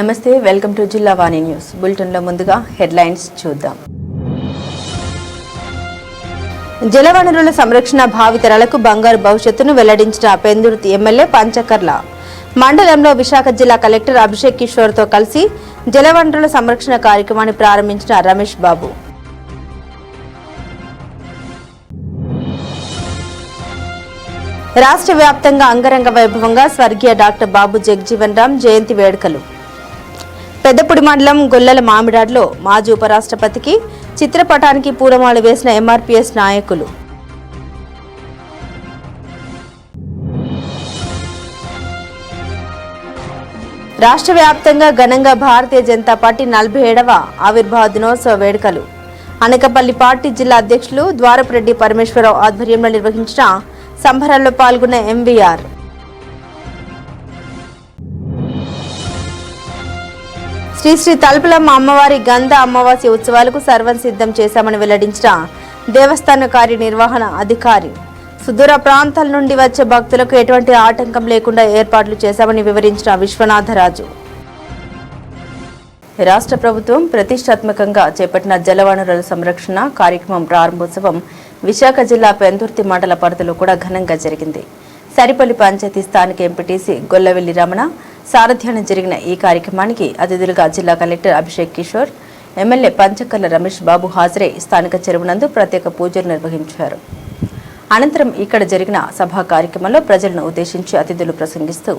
నమస్తే, welcome to జిల్లా వాణి news బులెటిన్లో ముందుగా హెడ్లైన్స్ చూద్దాం. జలవనరుల సంరక్షణ భావితరాలకు బంగారు భవిష్యత్తును వెల్లడించిన పెందుర్తి ఎమ్మెల్యే పంచకర్ల. మండలంలో విశాఖ జిల్లా కలెక్టర్ అభిషేక్ కిషోర్తో కలిసి జలవనరుల సంరక్షణ కార్యక్రమాన్ని ప్రారంభించిన రమేష్ బాబు. రాష్ట్ర వ్యాప్తంగా అంగరంగ వైభవంగా స్వర్గీయ డాక్టర్ బాబు జగజీవన్ రామ్ జయంతి వేడుకలు. పెద్దపూడి మండలం గొల్లల మామిడాడ్లో మాజీ ఉపరాష్ట్రపతికి చిత్రపటానికి పూలమాల వేసిన ఎంఆర్పీఎస్ నాయకులు. రాష్ట్ర వ్యాప్తంగా ఘనంగా భారతీయ జనతా పార్టీ 47వ ఆవిర్భావ దినోత్సవ వేడుకలు. అనకపల్లి పార్టీ జిల్లా అధ్యక్షులు ద్వారపురెడ్డి పరమేశ్వరరావు ఆధ్వర్యంలో నిర్వహించిన సంబరాల్లో పాల్గొన్న ఎంవీఆర్. శ్రీ శ్రీ తలుపులమ్మ అమ్మవారి గంధ అమావాస్య ఉత్సవాలకు సర్వం సిద్ధం చేశామని వెల్లడించిన దేవస్థాన కార్యనిర్వహణ అధికారి. సుదూర ప్రాంతాల నుండి వచ్చే భక్తులకు ఎటువంటి ఆటంకం లేకుండా ఏర్పాట్లు చేశామని వివరించిన విశ్వనాథరాజు. రాష్ట్ర ప్రభుత్వం ప్రతిష్టాత్మకంగా చేపట్టిన జలవనరుల సంరక్షణ కార్యక్రమం ప్రారంభోత్సవం విశాఖ జిల్లా పెందుర్తి మండల పరిధిలో కూడా ఘనంగా జరిగింది. సరిపల్లి పంచాయతీ స్థానిక ఎంపీటీసీ గొల్లవెల్లి రమణ సారథ్యాన జరిగిన ఈ కార్యక్రమానికి అతిథులుగా జిల్లా కలెక్టర్ అభిషేక్ కిషోర్, ఎమ్మెల్యే పంచకర్ల రమేష్ బాబు హాజరై స్థానిక చెరువునందు ప్రత్యేక పూజలు నిర్వహించారు. అనంతరం ఇక్కడ జరిగిన సభా కార్యక్రమంలో ప్రజలను ఉద్దేశించి అతిథులు ప్రసంగిస్తూ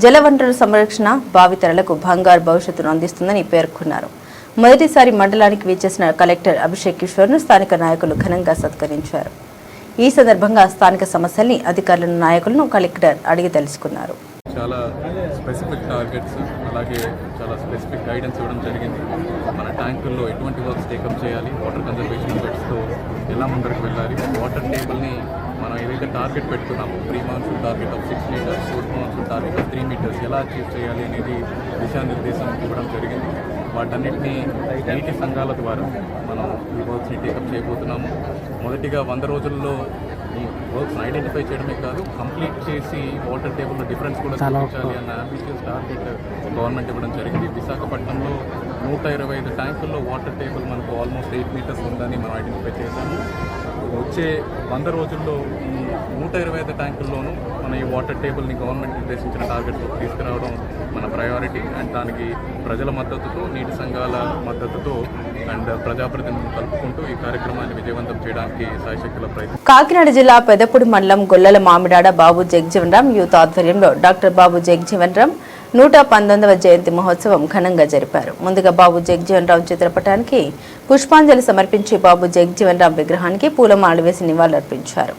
జలవనరుల సంరక్షణ భావితరాలకు బంగారు భవిష్యత్తును అందిస్తుందని పేర్కొన్నారు. మొదటిసారి మండలానికి విచ్చేసిన కలెక్టర్ అభిషేక్ కిషోర్ను స్థానిక నాయకులు ఘనంగా సత్కరించారు. ఈ సందర్భంగా స్థానిక సమస్యల్ని అధికారులను నాయకులను కలెక్టర్ అడిగి తెలుసుకున్నారు. చాలా స్పెసిఫిక్ టార్గెట్స్ అలాగే చాలా స్పెసిఫిక్ గైడెన్స్ ఇవ్వడం జరిగింది. మన ట్యాంకుల్లో ఎటువంటి వర్క్స్ టేకప్ చేయాలి, వాటర్ కన్జర్వేషన్ మెథడ్స్తో ఎలా ముందరకు వెళ్ళాలి, వాటర్ టేబుల్ని మనం ఏదైతే టార్గెట్ పెట్టుకున్నామో 3 months target of 6 meters, 4 months target of 3 meters ఎలా అచీవ్ చేయాలి అనేది దిశానిర్దేశం ఇవ్వడం జరిగింది. వాటన్నిటినీ నీటి సంఘాల ద్వారా మనం ఈ వర్క్స్ని టేకప్ చేయబోతున్నాము. మొదటిగా 100 రోజుల్లో ఈ వర్క్స్ని ఐడెంటిఫై చేయడమే కాదు, కంప్లీట్ చేసి వాటర్ టేబుల్లో డిఫరెన్స్ కూడా చూపించాలి అన్న అంబిషియస్ టార్గెట్ గవర్నమెంట్ ఇవ్వడం జరిగింది. విశాఖపట్నంలో 125 ట్యాంకుల్లో వాటర్ టేబుల్ మనకు ఆల్మోస్ట్ 8 meters ఉందని మనం ఐడెంటిఫై చేశాము. వచ్చే 100 రోజుల్లో ఈ 125 ట్యాంకుల్లోనూ మన ఈ వాటర్ టేబుల్ని గవర్నమెంట్ నిర్దేశించిన టార్గెట్స్ తీసుకురావడం మన ప్రయారిటీ. అండ్ దానికి ప్రజల మద్దతుతో, నీటి సంఘాల మద్దతుతో అండ్ ప్రజాప్రతినిధులను కలుపుకుంటూ ఈ కార్యక్రమాన్ని విజయవంతం చేయడానికి సాయశక్తుల ప్రయత్నం. కాకినాడ జిల్లా పెద్దపూడి మండలం గొల్లల మామిడాడ బాబు జగజీవన్ రామ్ యూత్ ఆధ్వర్యంలో డాక్టర్ బాబు జగజీవన్ రామ్ 119వ జయంతి మహోత్సవం ఘనంగా జరిపారు. ముందుగా బాబు జగజీవన్ రామ్ చిత్రపటానికి పుష్పాంజలి సమర్పించి బాబు జగజీవన్ రామ్ విగ్రహానికి పూలమాలలు వేసి నివాళులర్పించారు.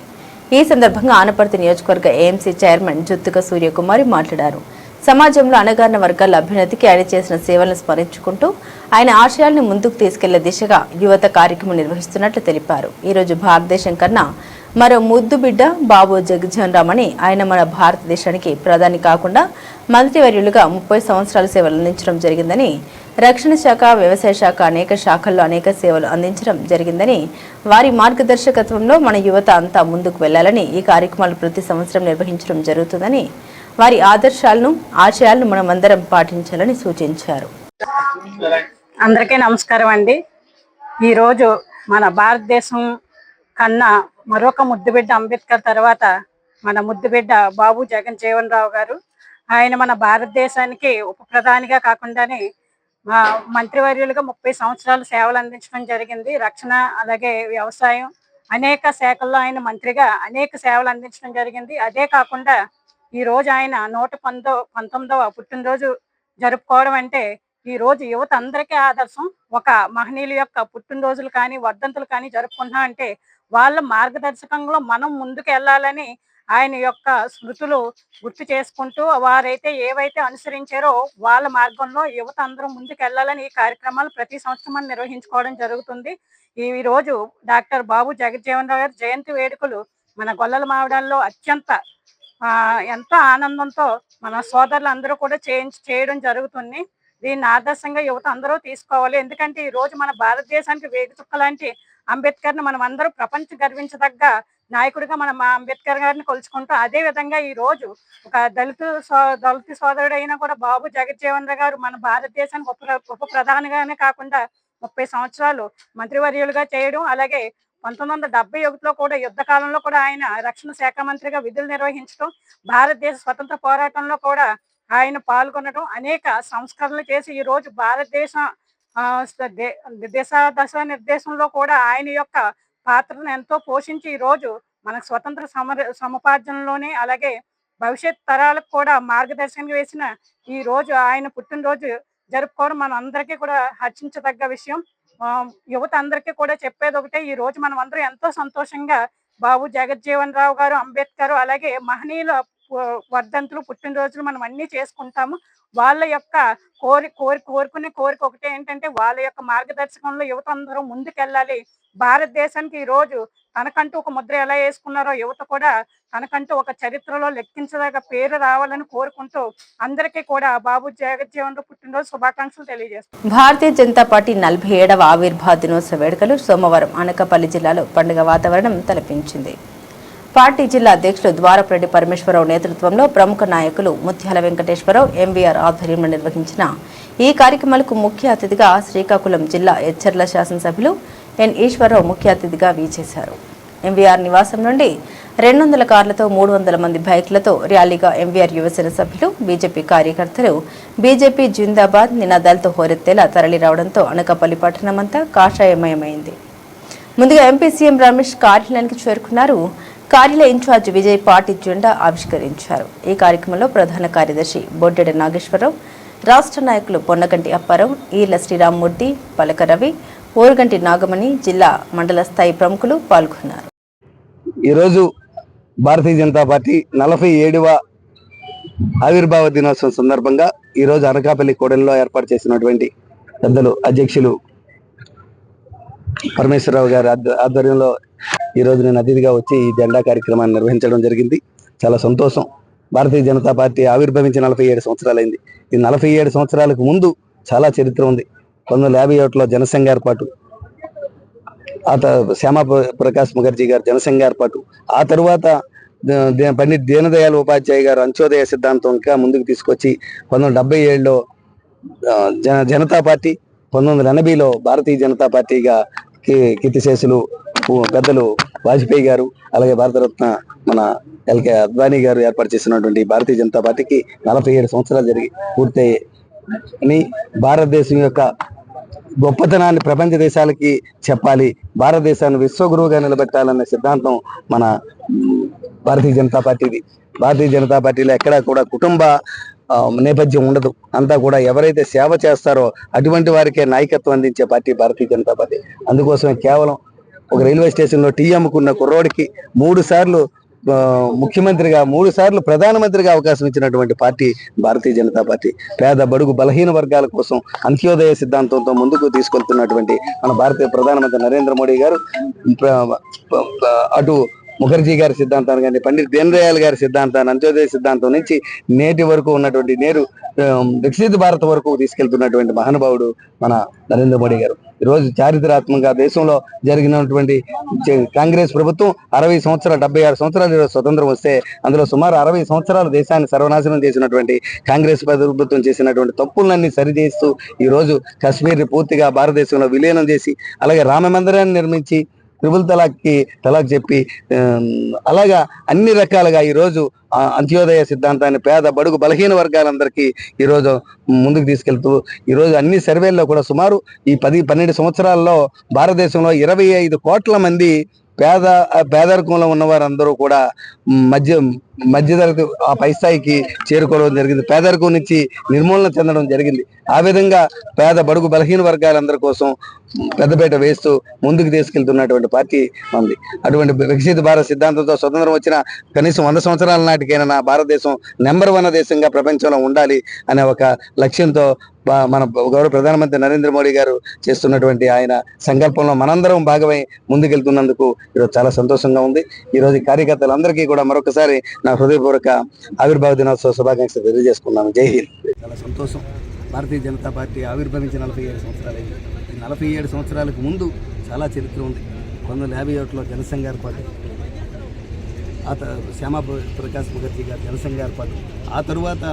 ఈ సందర్భంగా ఆనపర్తి నియోజకవర్గ ఏఎంసీ చైర్మన్ జుత్తుక సూర్యకుమారి మాట్లాడారు. సమాజంలో అణగారిన వర్గాల అభ్యున్నతికి ఆయన చేసిన సేవలను స్మరించుకుంటూ ఆయన ఆశయాలను ముందుకు తీసుకెళ్లే దిశగా యువత కార్యక్రమం నిర్వహిస్తున్నట్లు తెలిపారు. ఈరోజు భారతదేశం కన్నా మరో ముద్దు బిడ్డ బాబు జగజీవన్ రామ్ అని ఆయన మన భారతదేశానికి ప్రధాని కాకుండా మంత్రివర్యులుగా 30 సంవత్సరాల సేవలు అందించడం జరిగిందని, రక్షణ శాఖ, వ్యవసాయ శాఖ అనేక శాఖల్లో అనేక సేవలు అందించడం జరిగిందని, వారి మార్గదర్శకత్వంలో మన యువత అంతా ముందుకు వెళ్లాలని ఈ కార్యక్రమాలు ప్రతి సంవత్సరం నిర్వహించడం జరుగుతుందని, వారి ఆదర్శాలను ఆశయాలను మనమందరం పాటించాలని సూచించారు. అందరికీ నమస్కారం అండి. ఈరోజు మన భారతదేశం కన్నా మరొక ముద్దుబిడ్డ అంబేద్కర్ తర్వాత మన ముద్దుబిడ్డ బాబు జగజీవన్ రామ్ గారు. ఆయన మన భారతదేశానికి ఉప ప్రధానిగా కాకుండానే మంత్రివర్యులుగా 30 సంవత్సరాలు సేవలు అందించడం జరిగింది. రక్షణ అలాగే వ్యవసాయం అనేక శాఖల్లో ఆయన మంత్రిగా అనేక సేవలు అందించడం జరిగింది. అదే కాకుండా ఈ రోజు ఆయన 119వ పుట్టినరోజు జరుపుకోవడం అంటే ఈ రోజు యువత అందరికీ ఆదర్శం. ఒక మహనీయుల యొక్క పుట్టినరోజులు కానీ వర్ధంతులు కానీ జరుపుకుంటున్నాం అంటే వాళ్ళ మార్గదర్శకంలో మనం ముందుకు వెళ్ళాలని ఆయన యొక్క స్మృతులు గుర్తు చేసుకుంటూ వారైతే ఏవైతే అనుసరించారో వాళ్ళ మార్గంలో యువత అందరూ ముందుకు వెళ్ళాలని ఈ కార్యక్రమాలు ప్రతి సంవత్సరం నిర్వహించుకోవడం జరుగుతుంది. ఈ రోజు డాక్టర్ బాబు జగజీవన్ రామ్ గారి జయంతి వేడుకలు మన గొల్లల మామిడాల్లో ఎంతో ఆనందంతో మన సోదరులు అందరూ కూడా చేయడం జరుగుతుంది. దీన్ని ఆదర్శంగా యువత అందరూ తీసుకోవాలి. ఎందుకంటే ఈ రోజు మన భారతదేశానికి వేగుచుక్క లాంటి అంబేద్కర్ ని మనం అందరూ ప్రపంచ గర్వించదగ్గ నాయకుడిగా మనం మా అంబేద్కర్ గారిని కొలుచుకుంటూ, అదే విధంగా ఈ రోజు ఒక దళిత సోదరుడైనా కూడా బాబు జగజ్జీవన్ రావు గారు మన భారతదేశానికి ఉప ప్రధానిగానే కాకుండా 30 సంవత్సరాలు మంత్రివర్యులుగా చేయడం, అలాగే 1971లో కూడా యుద్ధ కాలంలో కూడా ఆయన రక్షణ శాఖ మంత్రిగా విధులు నిర్వహించడం, భారతదేశ స్వతంత్ర పోరాటంలో కూడా ఆయన పాల్గొనడం, అనేక సంస్కరణలు చేసి ఈ రోజు భారతదేశం దశ నిర్దేశంలో కూడా ఆయన యొక్క పాత్రను ఎంతో పోషించి ఈ రోజు మనకు స్వతంత్ర సముపార్జనలోనే, అలాగే భవిష్యత్ తరాలకు కూడా మార్గదర్శనం వేసిన ఈ రోజు ఆయన పుట్టినరోజు జరుపుకోవడం మన అందరికీ కూడా హర్షించదగ్గ విషయం. యువత అందరికీ కూడా చెప్పేది ఒకటే, ఈ రోజు మనం అందరం ఎంతో సంతోషంగా బాబు జగజ్జీవన్ రావు గారు, అంబేద్కర్, అలాగే మహనీయుల వర్ధంతులు, పుట్టినరోజులు మనం అన్ని చేసుకుంటాము. వాళ్ళ యొక్క కోరుకునే కోరిక ఒకటే ఏంటంటే, వాళ్ళ యొక్క మార్గదర్శకంలో యువత అందరూ ముందుకెళ్ళాలి. భారతదేశానికి ఈ రోజు తనకంటూ ఒక ముద్ర ఎలా వేసుకున్నారో యువత కూడా తనకంటూ ఒక చరిత్రలో లెక్కించదగ్గ పేరు రావాలని కోరుకుంటూ అందరికీ కూడా బాబు జగజ్జీవన్ రావు పుట్టినరోజు శుభాకాంక్షలు తెలియజేస్తాం. భారతీయ జనతా పార్టీ 47వ ఆవిర్భావ దినోత్సవ వేడుకలు సోమవారం అనకాపల్లి జిల్లాలో పండుగ వాతావరణం తలపించింది. పార్టీ జిల్లా అధ్యక్షులు ద్వారపురెడ్డి పరమేశ్వరరావు నేతృత్వంలో ప్రముఖ నాయకులు ముత్యాల వెంకటేశ్వరరావు, ఎంవీఆర్ ఆధ్వర్యంలో నిర్వహించిన ఈ కార్యక్రమాలకు ముఖ్య అతిథిగా శ్రీకాకుళం జిల్లా ఎచ్చర్ల శాసనసభ్యులు ఎన్ ఈశ్వరరావు ముఖ్య అతిథిగా వీచేశారు. ఎంవీఆర్ నివాసం నుండి 200 కార్లతో 300 మంది బైక్లతో ర్యాలీగా ఎంవీఆర్ యువసేన సభ్యులు, బీజేపీ కార్యకర్తలు బీజేపీ జిందాబాద్ నినాదాలతో హోరెత్తేలా తరలి రావడంతో అనకాపల్లి పట్టణమంతా కాషాయమయమైంది. ముందుగా ఎంపీ సీఎం రమేష్ కార్యాలయానికి చేరుకున్నారు. కార్యాలయ ఇన్ఛార్జ్ విజయ్ పార్టీ జెండా ఆవిష్కరించారు. ఈ కార్యక్రమంలో ప్రధాన కార్యదర్శి బొడ్డెడ నాగేశ్వరరావు, రాష్ట్ర నాయకులు పొన్నగంటి అప్పారావు, ఈర్ల శ్రీరామ్మూర్తి, పలక రవి, ఓరుగంటి నాగమణి, జిల్లా మండల స్థాయి ప్రముఖులు పాల్గొన్నారు. ఈరోజు భారతీయ జనతా పార్టీ 47వ ఆవిర్భావ దినోత్సవం సందర్భంగా ఈరోజు అనకాపల్లి కోడెల్లో ఏర్పాటు చేసినటువంటి పెద్దలు అధ్యక్షులు పరమేశ్వరరావు గారి ఆధ్వర్యంలో ఈరోజు నేను అతిథిగా వచ్చి ఈ జెండా కార్యక్రమాన్ని నిర్వహించడం జరిగింది. చాలా సంతోషం. భారతీయ జనతా పార్టీ ఆవిర్భవించి 47 సంవత్సరాలైంది. ఈ 47 సంవత్సరాలకు ముందు చాలా చరిత్ర ఉంది. 1951లో జనసంఘ ఏర్పాటు, శ్యామా ప్రకాష్ ముఖర్జీ గారు జనసంఘ ఏర్పాటు, ఆ తరువాత పండిట్ దీనదయాళ్ ఉపాధ్యాయ గారు అంత్యోదయ సిద్ధాంతం ఇంకా ముందుకు తీసుకొచ్చి 1977లో జనతా పార్టీ, 1980లో భారతీయ జనతా పార్టీగా కీర్తిశేషులు పెద్దలు వాజ్పేయి గారు, అలాగే భారతరత్న మన ఎల్కే అద్వానీ గారు ఏర్పాటు చేసినటువంటి భారతీయ జనతా పార్టీకి 47 సంవత్సరాలు జరిగి పూర్తయి భారతదేశం యొక్క గొప్పతనాన్ని ప్రపంచ దేశాలకి చెప్పాలి, భారతదేశాన్ని విశ్వగురువుగా నిలబెట్టాలనే సిద్ధాంతం మన భారతీయ జనతా పార్టీది. భారతీయ జనతా పార్టీలో ఎక్కడా కూడా కుటుంబ నేపథ్యం ఉండదు. అంతా కూడా ఎవరైతే సేవ చేస్తారో అటువంటి వారికే నాయకత్వం అందించే పార్టీ భారతీయ జనతా పార్టీ. అందుకోసమే కేవలం ఒక రైల్వే స్టేషన్లో టీ అమ్ముకున్న కుర్రోడికి 3 సార్లు ముఖ్యమంత్రిగా, 3 సార్లు ప్రధానమంత్రిగా అవకాశం ఇచ్చినటువంటి పార్టీ భారతీయ జనతా పార్టీ. పేద బడుగు బలహీన వర్గాల కోసం అంత్యోదయ సిద్ధాంతంతో ముందుకు తీసుకెళ్తున్నటువంటి మన భారతీయ ప్రధానమంత్రి నరేంద్ర మోడీ గారు అటు ముఖర్జీ గారి సిద్ధాంతాన్ని కానీ, పండిట్ దీనదయాళ్ గారి సిద్ధాంతాన్ని, అంత్యోదయ సిద్ధాంతం నుంచి నేటి వరకు ఉన్నటువంటి వికసిత భారత్ వరకు తీసుకెళ్తున్నటువంటి మహానుభావుడు మన నరేంద్ర మోడీ గారు. ఈరోజు చారిత్రాత్మకంగా దేశంలో జరిగినటువంటి కాంగ్రెస్ ప్రభుత్వం 60 సంవత్సరాలు, 76 సంవత్సరాలు ఈరోజు స్వతంత్రం వస్తే అందులో సుమారు 60 సంవత్సరాలు దేశాన్ని సర్వనాశనం చేసినటువంటి కాంగ్రెస్ ప్రభుత్వం చేసినటువంటి తప్పులన్నీ సరిచేస్తూ ఈరోజు కాశ్మీర్ని పూర్తిగా భారతదేశంలో విలీనం చేసి, అలాగే రామ మందిరాన్ని నిర్మించి, త్రిపుల్ తలాక్ చెప్పి, అలాగా అన్ని రకాలుగా ఈరోజు అంత్యోదయ సిద్ధాంతాన్ని పేద బడుగు బలహీన వర్గాలందరికీ ఈరోజు ముందుకు తీసుకెళ్తూ ఈరోజు అన్ని సర్వేల్లో కూడా సుమారు ఈ 10-12 సంవత్సరాల్లో భారతదేశంలో 25 కోట్ల మంది పేదరికంలో ఉన్నవారందరూ కూడా మధ్యతరగతి ఆ పై స్థాయికి చేరుకోవడం జరిగింది. పేదరికం నుంచి నిర్మూలన చెందడం జరిగింది. ఆ విధంగా పేద బడుగు బలహీన వర్గాలందరి కోసం పెద్దపీట వేస్తూ ముందుకు తీసుకెళ్తున్నటువంటి పార్టీ ఉంది. అటువంటి వికసిత భారత్ సిద్ధాంతంతో స్వతంత్రం వచ్చిన కనీసం 100 సంవత్సరాల నాటికైనా నా భారతదేశం నెంబర్ 1 దేశంగా ప్రపంచంలో ఉండాలి అనే ఒక లక్ష్యంతో మన గౌరవ ప్రధానమంత్రి నరేంద్ర మోడీ గారు చేస్తున్నటువంటి ఆయన సంకల్పంలో మనందరం భాగమై ముందుకెళ్తున్నందుకు ఈరోజు చాలా సంతోషంగా ఉంది. ఈరోజు కార్యకర్తలందరికీ కూడా మరొకసారి నా హృదయపూర్వక ఆవిర్భావ దినోత్సవ శుభాకాంక్షలు తెలియజేసుకున్నాను. జై హింద్. చాలా సంతోషం. భారతీయ జనతా పార్టీ ఆవిర్భవించి 47 సంవత్సరాలైంది. ఈ 47 సంవత్సరాలకు ముందు చాలా చరిత్ర ఉంది. 1951లో జనసంఘ ఏర్పాటు, శ్యామా ప్రకాశ్ ముఖర్జీ గారు జనసంఘ ఏర్పాటు, ఆ తరువాత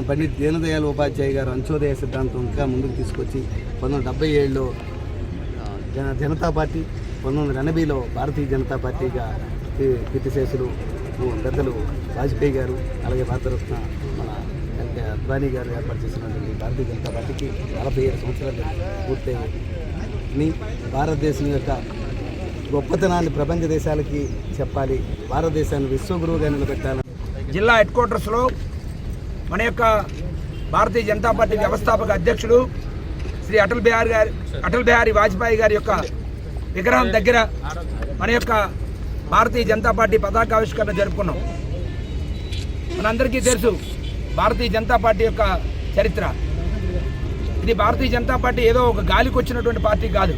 పండిట్ దీనదయాళ్ ఉపాధ్యాయ గారు అంత్యోదయ సిద్ధాంతం ఇంకా ముందుకు తీసుకొచ్చి 1977లో జనతా పార్టీ, 1980లో భారతీయ జనతా పార్టీగా కీర్తిశేషులు పెద్దలు వాజ్పేయి గారు, అలాగే భారతరత్న మన అద్వానీ గారు ఏర్పాటు చేసినటువంటి భారతీయ జనతా పార్టీకి 47 సంవత్సరాలు పూర్తయ్యాయి. భారతదేశం యొక్క గొప్పతనాన్ని ప్రపంచ దేశాలకి చెప్పాలి, భారతదేశాన్ని విశ్వగురువుగా నిలబెట్టాలి. జిల్లా హెడ్ క్వార్టర్స్లో మన యొక్క భారతీయ జనతా పార్టీ వ్యవస్థాపక అధ్యక్షుడు శ్రీ అటల్ బిహారీ వాజ్పేయి గారి యొక్క విగ్రహం దగ్గర మన యొక్క భారతీయ జనతా పార్టీ పతాకావిష్కరణ జరుపుకున్నాం. మనందరికీ తెలుసు భారతీయ జనతా పార్టీ యొక్క చరిత్ర. ఇది భారతీయ జనతా పార్టీ ఏదో ఒక గాలికి వచ్చినటువంటి పార్టీ కాదు.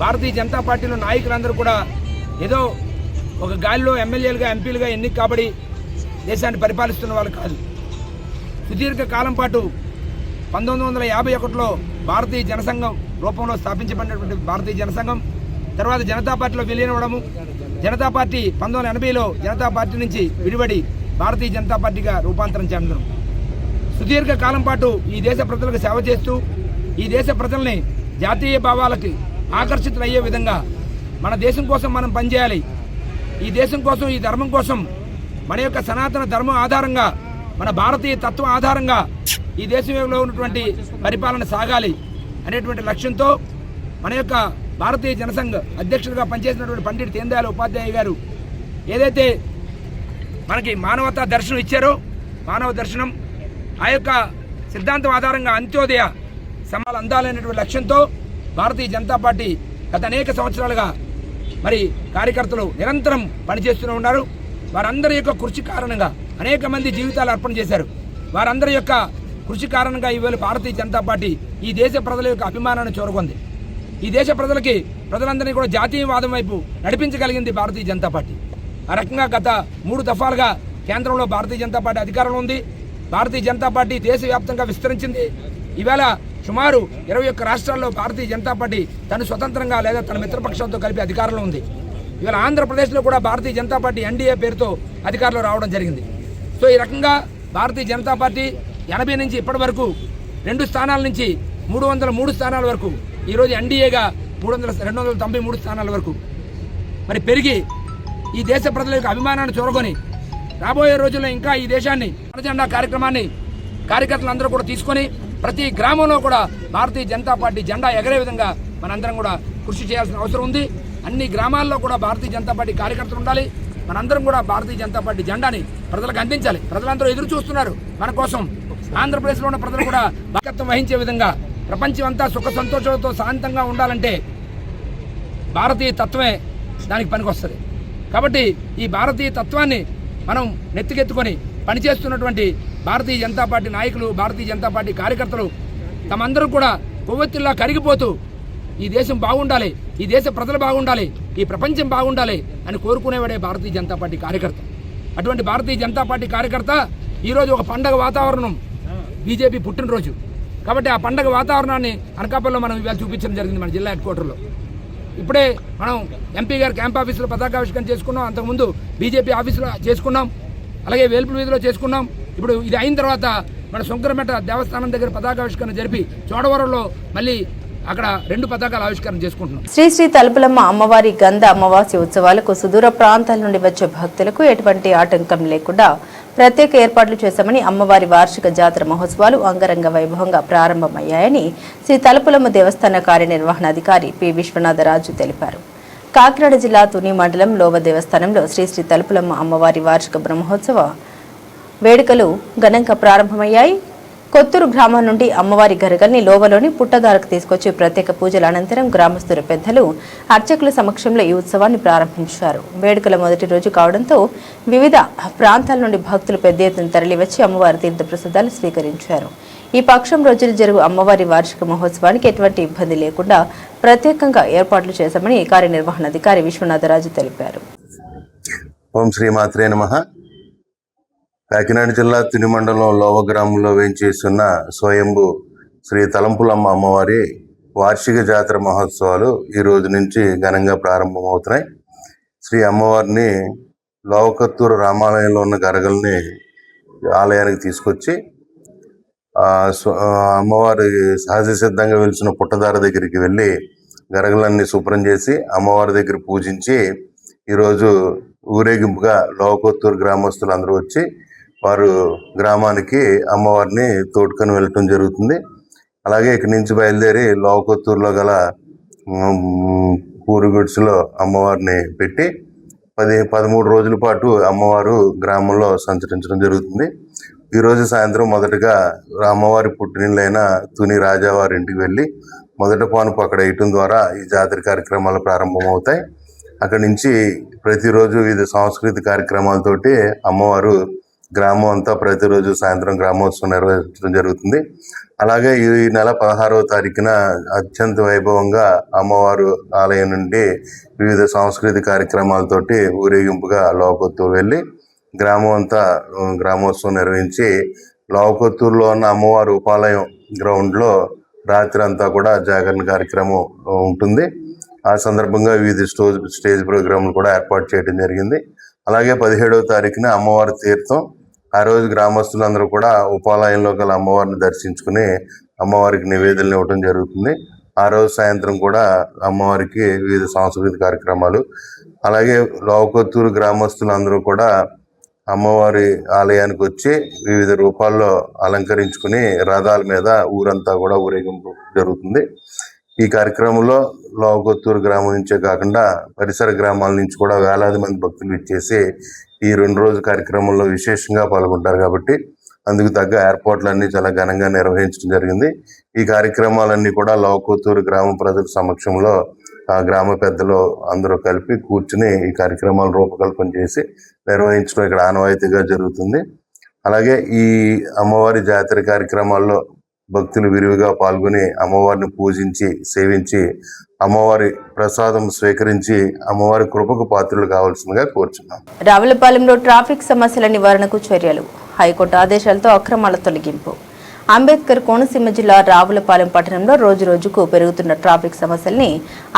భారతీయ జనతా పార్టీలో నాయకులందరూ కూడా ఏదో ఒక గాలిలో ఎమ్మెల్యేలుగా, ఎంపీలుగా ఎన్నిక కాబడి దేశాన్ని పరిపాలిస్తున్న వాళ్ళు కాదు. సుదీర్ఘ కాలం పాటు 1951లో భారతీయ జనసంఘం రూపంలో స్థాపించబడినటువంటి భారతీయ జనసంఘం తర్వాత జనతా పార్టీలో విలీనమవడము, జనతా పార్టీ 1980లో జనతా పార్టీ నుంచి విడిపడి భారతీయ జనతా పార్టీగా రూపాంతరం చెందడం. సుదీర్ఘ కాలం పాటు ఈ దేశ ప్రజలకు సేవ చేస్తూ ఈ దేశ ప్రజల్ని జాతీయ భావాలకి ఆకర్షితులయ్యే విధంగా మన దేశం కోసం మనం పనిచేయాలి, ఈ దేశం కోసం, ఈ ధర్మం కోసం, మన యొక్క సనాతన ధర్మం ఆధారంగా, మన భారతీయ తత్వం ఆధారంగా ఈ దేశంలో ఉన్నటువంటి పరిపాలన సాగాలి అనేటువంటి లక్ష్యంతో మన యొక్క భారతీయ జనసంఘ్ అధ్యక్షుడిగా పనిచేసినటువంటి పండిట్ దీనదయాళ్ ఉపాధ్యాయ గారు ఏదైతే మనకి మానవతా దర్శనం ఇచ్చారో, మానవ దర్శనం, ఆ యొక్క సిద్ధాంతం ఆధారంగా అంత్యోదయ సమాలు అందాలనేటువంటి లక్ష్యంతో భారతీయ జనతా పార్టీ గత అనేక సంవత్సరాలుగా మరి కార్యకర్తలు నిరంతరం పనిచేస్తూనే ఉన్నారు. వారందరి యొక్క కృషి కారణంగా అనేక మంది జీవితాలు అర్పణ చేశారు. వారందరి యొక్క కృషి కారణంగా ఈవేళ భారతీయ జనతా పార్టీ ఈ దేశ ప్రజల యొక్క అభిమానాన్ని చూరగొంది. ఈ దేశ ప్రజలందరినీ కూడా జాతీయవాదం వైపు నడిపించగలిగింది భారతీయ జనతా పార్టీ. ఆ రకంగా గత 3 దఫాలుగా కేంద్రంలో భారతీయ జనతా పార్టీ అధికారంలో ఉంది. భారతీయ జనతా పార్టీ దేశవ్యాప్తంగా విస్తరించింది. ఈవేళ సుమారు 21 రాష్ట్రాల్లో భారతీయ జనతా పార్టీ తను స్వతంత్రంగా లేదా తన మిత్రపక్షాలతో కలిపి అధికారంలో ఉంది. ఇవాళ ఆంధ్రప్రదేశ్లో కూడా భారతీయ జనతా పార్టీ ఎన్డీఏ పేరుతో అధికారంలో రావడం జరిగింది. సో ఈ రకంగా భారతీయ జనతా పార్టీ 80 నుంచి ఇప్పటి వరకు 2 స్థానాల నుంచి 303 స్థానాల వరకు, ఈరోజు ఎన్డీఏగా 293 స్థానాల వరకు మరి పెరిగి ఈ దేశ ప్రజల యొక్క అభిమానాన్ని చూరగొని రాబోయే రోజుల్లో ఇంకా ఈ దేశాన్ని జెండా కార్యక్రమాన్ని కార్యకర్తలందరూ కూడా తీసుకొని ప్రతి గ్రామంలో కూడా భారతీయ జనతా పార్టీ జెండా ఎగరే విధంగా మనందరం కూడా కృషి చేయాల్సిన అవసరం ఉంది. అన్ని గ్రామాల్లో కూడా భారతీయ జనతా పార్టీ కార్యకర్తలు ఉండాలి. మనందరం కూడా భారతీయ జనతా పార్టీ జెండాని ప్రజలకు అందించాలి. ప్రజలందరూ ఎదురు చూస్తున్నారు మన కోసం. ఆంధ్రప్రదేశ్లో ఉన్న ప్రజలు కూడా బాధ్యత్వం వహించే విధంగా ప్రపంచం అంతా సుఖ సంతోషాలతో శాంతంగా ఉండాలంటే భారతీయ తత్వమే దానికి పనికొస్తుంది. కాబట్టి ఈ భారతీయ తత్వాన్ని మనం నెత్తికెత్తుకొని పనిచేస్తున్నటువంటి భారతీయ జనతా పార్టీ నాయకులు, భారతీయ జనతా పార్టీ కార్యకర్తలు తమందరూ కూడా కొవ్వొత్తిలా కరిగిపోతూ ఈ దేశం బాగుండాలి, ఈ దేశ ప్రజలు బాగుండాలి, ఈ ప్రపంచం బాగుండాలి అని కోరుకునేవాడే భారతీయ జనతా పార్టీ కార్యకర్త. అటువంటి భారతీయ జనతా పార్టీ కార్యకర్త ఈరోజు ఒక పండగ వాతావరణం, బీజేపీ పుట్టినరోజు కాబట్టి ఆ పండగ వాతావరణాన్ని అనకాపల్లిలో మనం ఇవాళ చూపించడం జరిగింది మన జిల్లా హెడ్ క్వార్టర్లో. ఇప్పుడే మనం ఎంపీ గారి క్యాంప్ ఆఫీసులో పతాకావిష్కరణ చేసుకున్నాం, అంతకుముందు బీజేపీ ఆఫీసులో చేసుకున్నాం, అలాగే వేల్పుల వీధిలో చేసుకున్నాం. ఇప్పుడు ఇది అయిన తర్వాత మన శంకరమెట దేవస్థానం దగ్గర పతాకావిష్కరణ జరిపి చోడవరంలో మళ్ళీ అక్కడ 2 పతాకాల ఆవిష్కరణ చేసుకుంటున్నాం. శ్రీ శ్రీ తలుపులమ్మ అమ్మవారి గంధ అమావాస్య ఉత్సవాలకు సుదూర ప్రాంతాల నుండి వచ్చే భక్తులకు ఎటువంటి ఆటంకం లేకుండా ప్రత్యేక ఏర్పాట్లు చేశామని, అమ్మవారి వార్షిక జాతర మహోత్సవాలు అంగరంగ వైభవంగా ప్రారంభమయ్యాయని శ్రీ తలుపులమ్మ దేవస్థాన కార్యనిర్వహణాధికారి పి విశ్వనాథరాజు తెలిపారు. కాకినాడ జిల్లా తుని మండలం లోవ దేవస్థానంలో శ్రీ శ్రీ తలుపులమ్మ అమ్మవారి వార్షిక బ్రహ్మోత్సవ వేడుకలు ఘనంగా ప్రారంభమయ్యాయి. కొత్తూరు గ్రామం నుండి అమ్మవారి గరగల్ని లోవలోని పుట్టదారకు తీసుకొచ్చి ప్రత్యేక పూజల అనంతరం గ్రామస్తుల పెద్దలు, అర్చకుల సమక్షంలో ఈ ఉత్సవాన్ని ప్రారంభించారు. వేడుకల మొదటి రోజు కావడంతో వివిధ ప్రాంతాల నుండి భక్తులు పెద్ద ఎత్తున తరలివచ్చి అమ్మవారి తీర్థ ప్రసాదాలు స్వీకరించారు. ఈ పక్షం రోజులు జరుగు అమ్మవారి వార్షిక మహోత్సవానికి ఎటువంటి ఇబ్బంది లేకుండా ప్రత్యేకంగా ఏర్పాట్లు చేశామని కార్యనిర్వహణాధికారి విశ్వనాథరాజు తెలిపారు. ఓం శ్రీమాత్రే నమః. కాకినాడ జిల్లా తుని మండలం లోవ గ్రామంలో వేంచేస్తున్న స్వయంభు శ్రీ తలంపులమ్మ అమ్మవారి వార్షిక జాతర మహోత్సవాలు ఈ రోజు నుంచి ఘనంగా ప్రారంభమవుతున్నాయి. శ్రీ అమ్మవారిని లోవకత్తూరు రామాలయంలో ఉన్న గరగల్ని ఆలయానికి తీసుకొచ్చి అమ్మవారి సహజ సిద్ధంగా వెలిసిన పుట్టదార దగ్గరికి వెళ్ళి గరగలన్నీ శుభ్రం చేసి అమ్మవారి దగ్గర పూజించి ఈరోజు ఊరేగింపుగా లోవకొత్తూరు గ్రామస్తులు అందరూ వచ్చి వారు గ్రామానికి అమ్మవారిని తోడుకొని వెళ్ళటం జరుగుతుంది. అలాగే ఇక్కడి నుంచి బయలుదేరి లోవకొత్తూరులో గల పూరి గుడిసెలో అమ్మవారిని పెట్టి 13 రోజుల పాటు అమ్మవారు గ్రామంలో సంచరించడం జరుగుతుంది. ఈరోజు సాయంత్రం మొదటగా అమ్మవారి పుట్టినిల్లైన తుని రాజావారి ఇంటికి వెళ్ళి మొదట పానుపు అక్కడ వేయటం ద్వారా ఈ జాతర కార్యక్రమాలు ప్రారంభమవుతాయి. అక్కడి నుంచి ప్రతిరోజు వివిధ సాంస్కృతిక కార్యక్రమాలతోటి అమ్మవారు గ్రామం అంతా ప్రతిరోజు సాయంత్రం గ్రామోత్సవం నిర్వహించడం జరుగుతుంది. అలాగే ఈ నెల 16వ తారీఖున అత్యంత వైభవంగా అమ్మవారు ఆలయం నుండి వివిధ సాంస్కృతిక కార్యక్రమాలతోటి ఊరేగింపుగా లోవకొత్తూరు వెళ్ళి గ్రామం అంతా గ్రామోత్సవం నిర్వహించి లోవకొత్తూరులో ఉన్న అమ్మవారి ఉపాలయం గ్రౌండ్లో రాత్రి అంతా కూడా జాగరణ కార్యక్రమం ఉంటుంది. ఆ సందర్భంగా వివిధ స్టేజ్ ప్రోగ్రాంలు కూడా ఏర్పాటు చేయడం జరిగింది. అలాగే 17వ తారీఖున అమ్మవారి తీర్థం. ఆ రోజు గ్రామస్తులందరూ కూడా ఉపాలయంలో గల అమ్మవారిని దర్శించుకుని అమ్మవారికి నివేదనలు ఇవ్వడం జరుగుతుంది. ఆ రోజు సాయంత్రం కూడా అమ్మవారికి వివిధ సాంస్కృతిక కార్యక్రమాలు, అలాగే లోవకొత్తూరు గ్రామస్తులందరూ కూడా అమ్మవారి ఆలయానికి వచ్చి వివిధ రూపాల్లో అలంకరించుకుని రథాల మీద ఊరంతా కూడా ఊరేగింపు జరుగుతుంది. ఈ కార్యక్రమంలో లోవకొత్తూరు గ్రామం నుంచే కాకుండా పరిసర గ్రామాల నుంచి కూడా వేలాది మంది భక్తులు ఇచ్చేసి ఈ 2 రోజుల కార్యక్రమంలో విశేషంగా పాల్గొంటారు. కాబట్టి అందుకు తగ్గ ఏర్పాట్లన్నీ చాలా ఘనంగా నిర్వహించడం జరిగింది. ఈ కార్యక్రమాలన్నీ కూడా లోవకొత్తూరు గ్రామ ప్రజల సమక్షంలో ఆ గ్రామ పెద్దలు అందరూ కలిపి కూర్చుని ఈ కార్యక్రమాలు రూపకల్పన చేసి నిర్వహించడం ఇక్కడ ఆనవాయితీగా జరుగుతుంది. అలాగే ఈ అమ్మవారి జాతర కార్యక్రమాల్లో భక్తులు విరివిగా పాల్గొని అమ్మవారిని పూజించి సేవించి అమ్మవారి ప్రసాదం స్వీకరించి అమ్మవారి కృపకు పాత్రలు కావాల్సిందిగా కోరుచున్నాం. రావులపాలెంలో ట్రాఫిక్ సమస్యల నివారణకు చర్యలు. హైకోర్టు ఆదేశాలతో అక్రమాల తొలగింపు. అంబేద్కర్ కోనసీమ జిల్లా రావులపాలెం పట్టణంలో రోజురోజుకు పెరుగుతున్న ట్రాఫిక్ సమస్యల్ని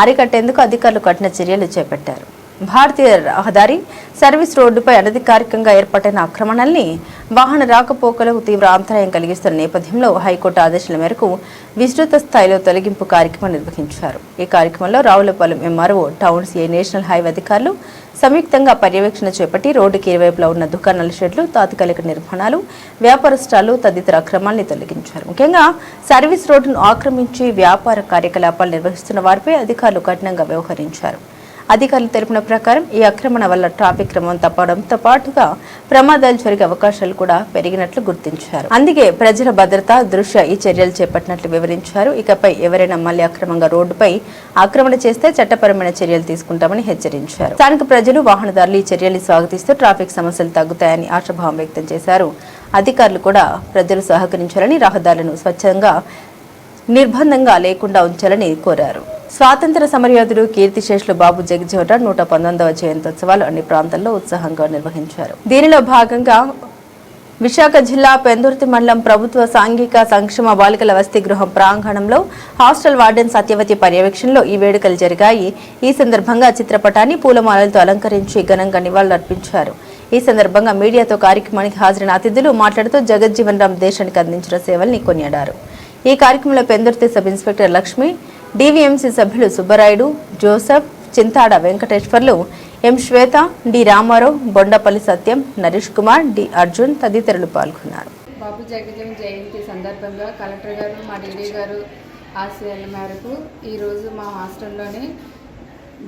అరికట్టేందుకు అధికారులు కఠిన చర్యలు చేపట్టారు. భారతీయ రహదారి సర్వీస్ రోడ్డుపై అనధికారికంగా ఏర్పాటైన ఆక్రమణల్ని వాహన రాకపోకలకు తీవ్ర అంతరాయం కలిగిస్తున్న నేపథ్యంలో హైకోర్టు ఆదేశాల మేరకు విస్తృత స్థాయిలో తొలగింపు కార్యక్రమం నిర్వహించారు. ఈ కార్యక్రమంలో Ravulapalem MRO, town CI, national highway అధికారులు సంయుక్తంగా పర్యవేక్షణ చేపట్టి రోడ్డుకి ఇరువైపులా ఉన్న దుకాణాల షెడ్లు, తాత్కాలిక నిర్మాణాలు, వ్యాపార స్టాళ్లు తదితర అక్రమాల్ని తొలగించారు. ముఖ్యంగా సర్వీస్ రోడ్డును ఆక్రమించి వ్యాపార కార్యకలాపాలు నిర్వహిస్తున్న వారిపై అధికారులు కఠినంగా వ్యవహరించారు. అధికారులు తెలిపిన ప్రకారం ఈ ఆక్రమణ వల్ల ట్రాఫిక్ క్రమం తప్పడంతో పాటుగా ప్రమాదాలు జరిగే అవకాశాలు కూడా పెరిగినట్లు గుర్తించారు. అందుకే ప్రజల భద్రత దృష్ట్యా ఈ చర్యలు చేపట్టినట్లు వివరించారు. ఇకపై ఎవరైనా మళ్లీ అక్రమంగా రోడ్డుపై ఆక్రమణ చేస్తే చట్టపరమైన చర్యలు తీసుకుంటామని హెచ్చరించారు. స్థానిక ప్రజలు, వాహనదారులు ఈ చర్యల్ని స్వాగతిస్తూ ట్రాఫిక్ సమస్యలు తగ్గుతాయని ఆశాభావం వ్యక్తం చేశారు. అధికారులు కూడా ప్రజలు సహకరించాలని, రహదారులను స్వచ్ఛంగా నిర్బంధంగా లేకుండా ఉంచాలని కోరారు. స్వాతంత్ర సమరయోధుడు కీర్తిశేషులు బాబు జగజ్జీవన్ రామ్ 119వ జయంత్యోత్సవాలు అన్ని ప్రాంతాల్లో ఉత్సాహంగా నిర్వహించారు. దీనిలో భాగంగా విశాఖ జిల్లా పెందుర్తి మండలం ప్రభుత్వ సాంఘిక సంక్షేమ బాలికల వసతి గృహం ప్రాంగణంలో హాస్టల్ వార్డెన్ సత్యవతి పర్యవేక్షణలో ఈ వేడుకలు జరిగాయి. ఈ సందర్భంగా చిత్రపటాన్ని పూలమాలలతో అలంకరించి ఘనంగా నివాళులర్పించారు. ఈ సందర్భంగా మీడియాతో కార్యక్రమానికి హాజరైన అతిథులు మాట్లాడుతూ జగజ్జీవన్ రామ్ దేశానికి అందించిన సేవల్ని కొనియాడారు. ఈ కార్యక్రమంలో Pendurthi sub inspector Lakshmi, DVMC సభ్యులు సుబ్బరాయుడు, జోసెఫ్, చింతాడ వెంకటేశ్వర్లు, ఎం శ్వేత, డి రామారావు, బొండపల్లి సత్యం, నరేష్ కుమార్, డి అర్జున్ తదితరులు పాల్గొన్నారు. బాబు జగజ్జీవన్ జయంతి సందర్భంగా కలెక్టర్ గారు, మా డీడీ గారు ఆశయాల మేరకు ఈరోజు మా హాస్టల్లోనే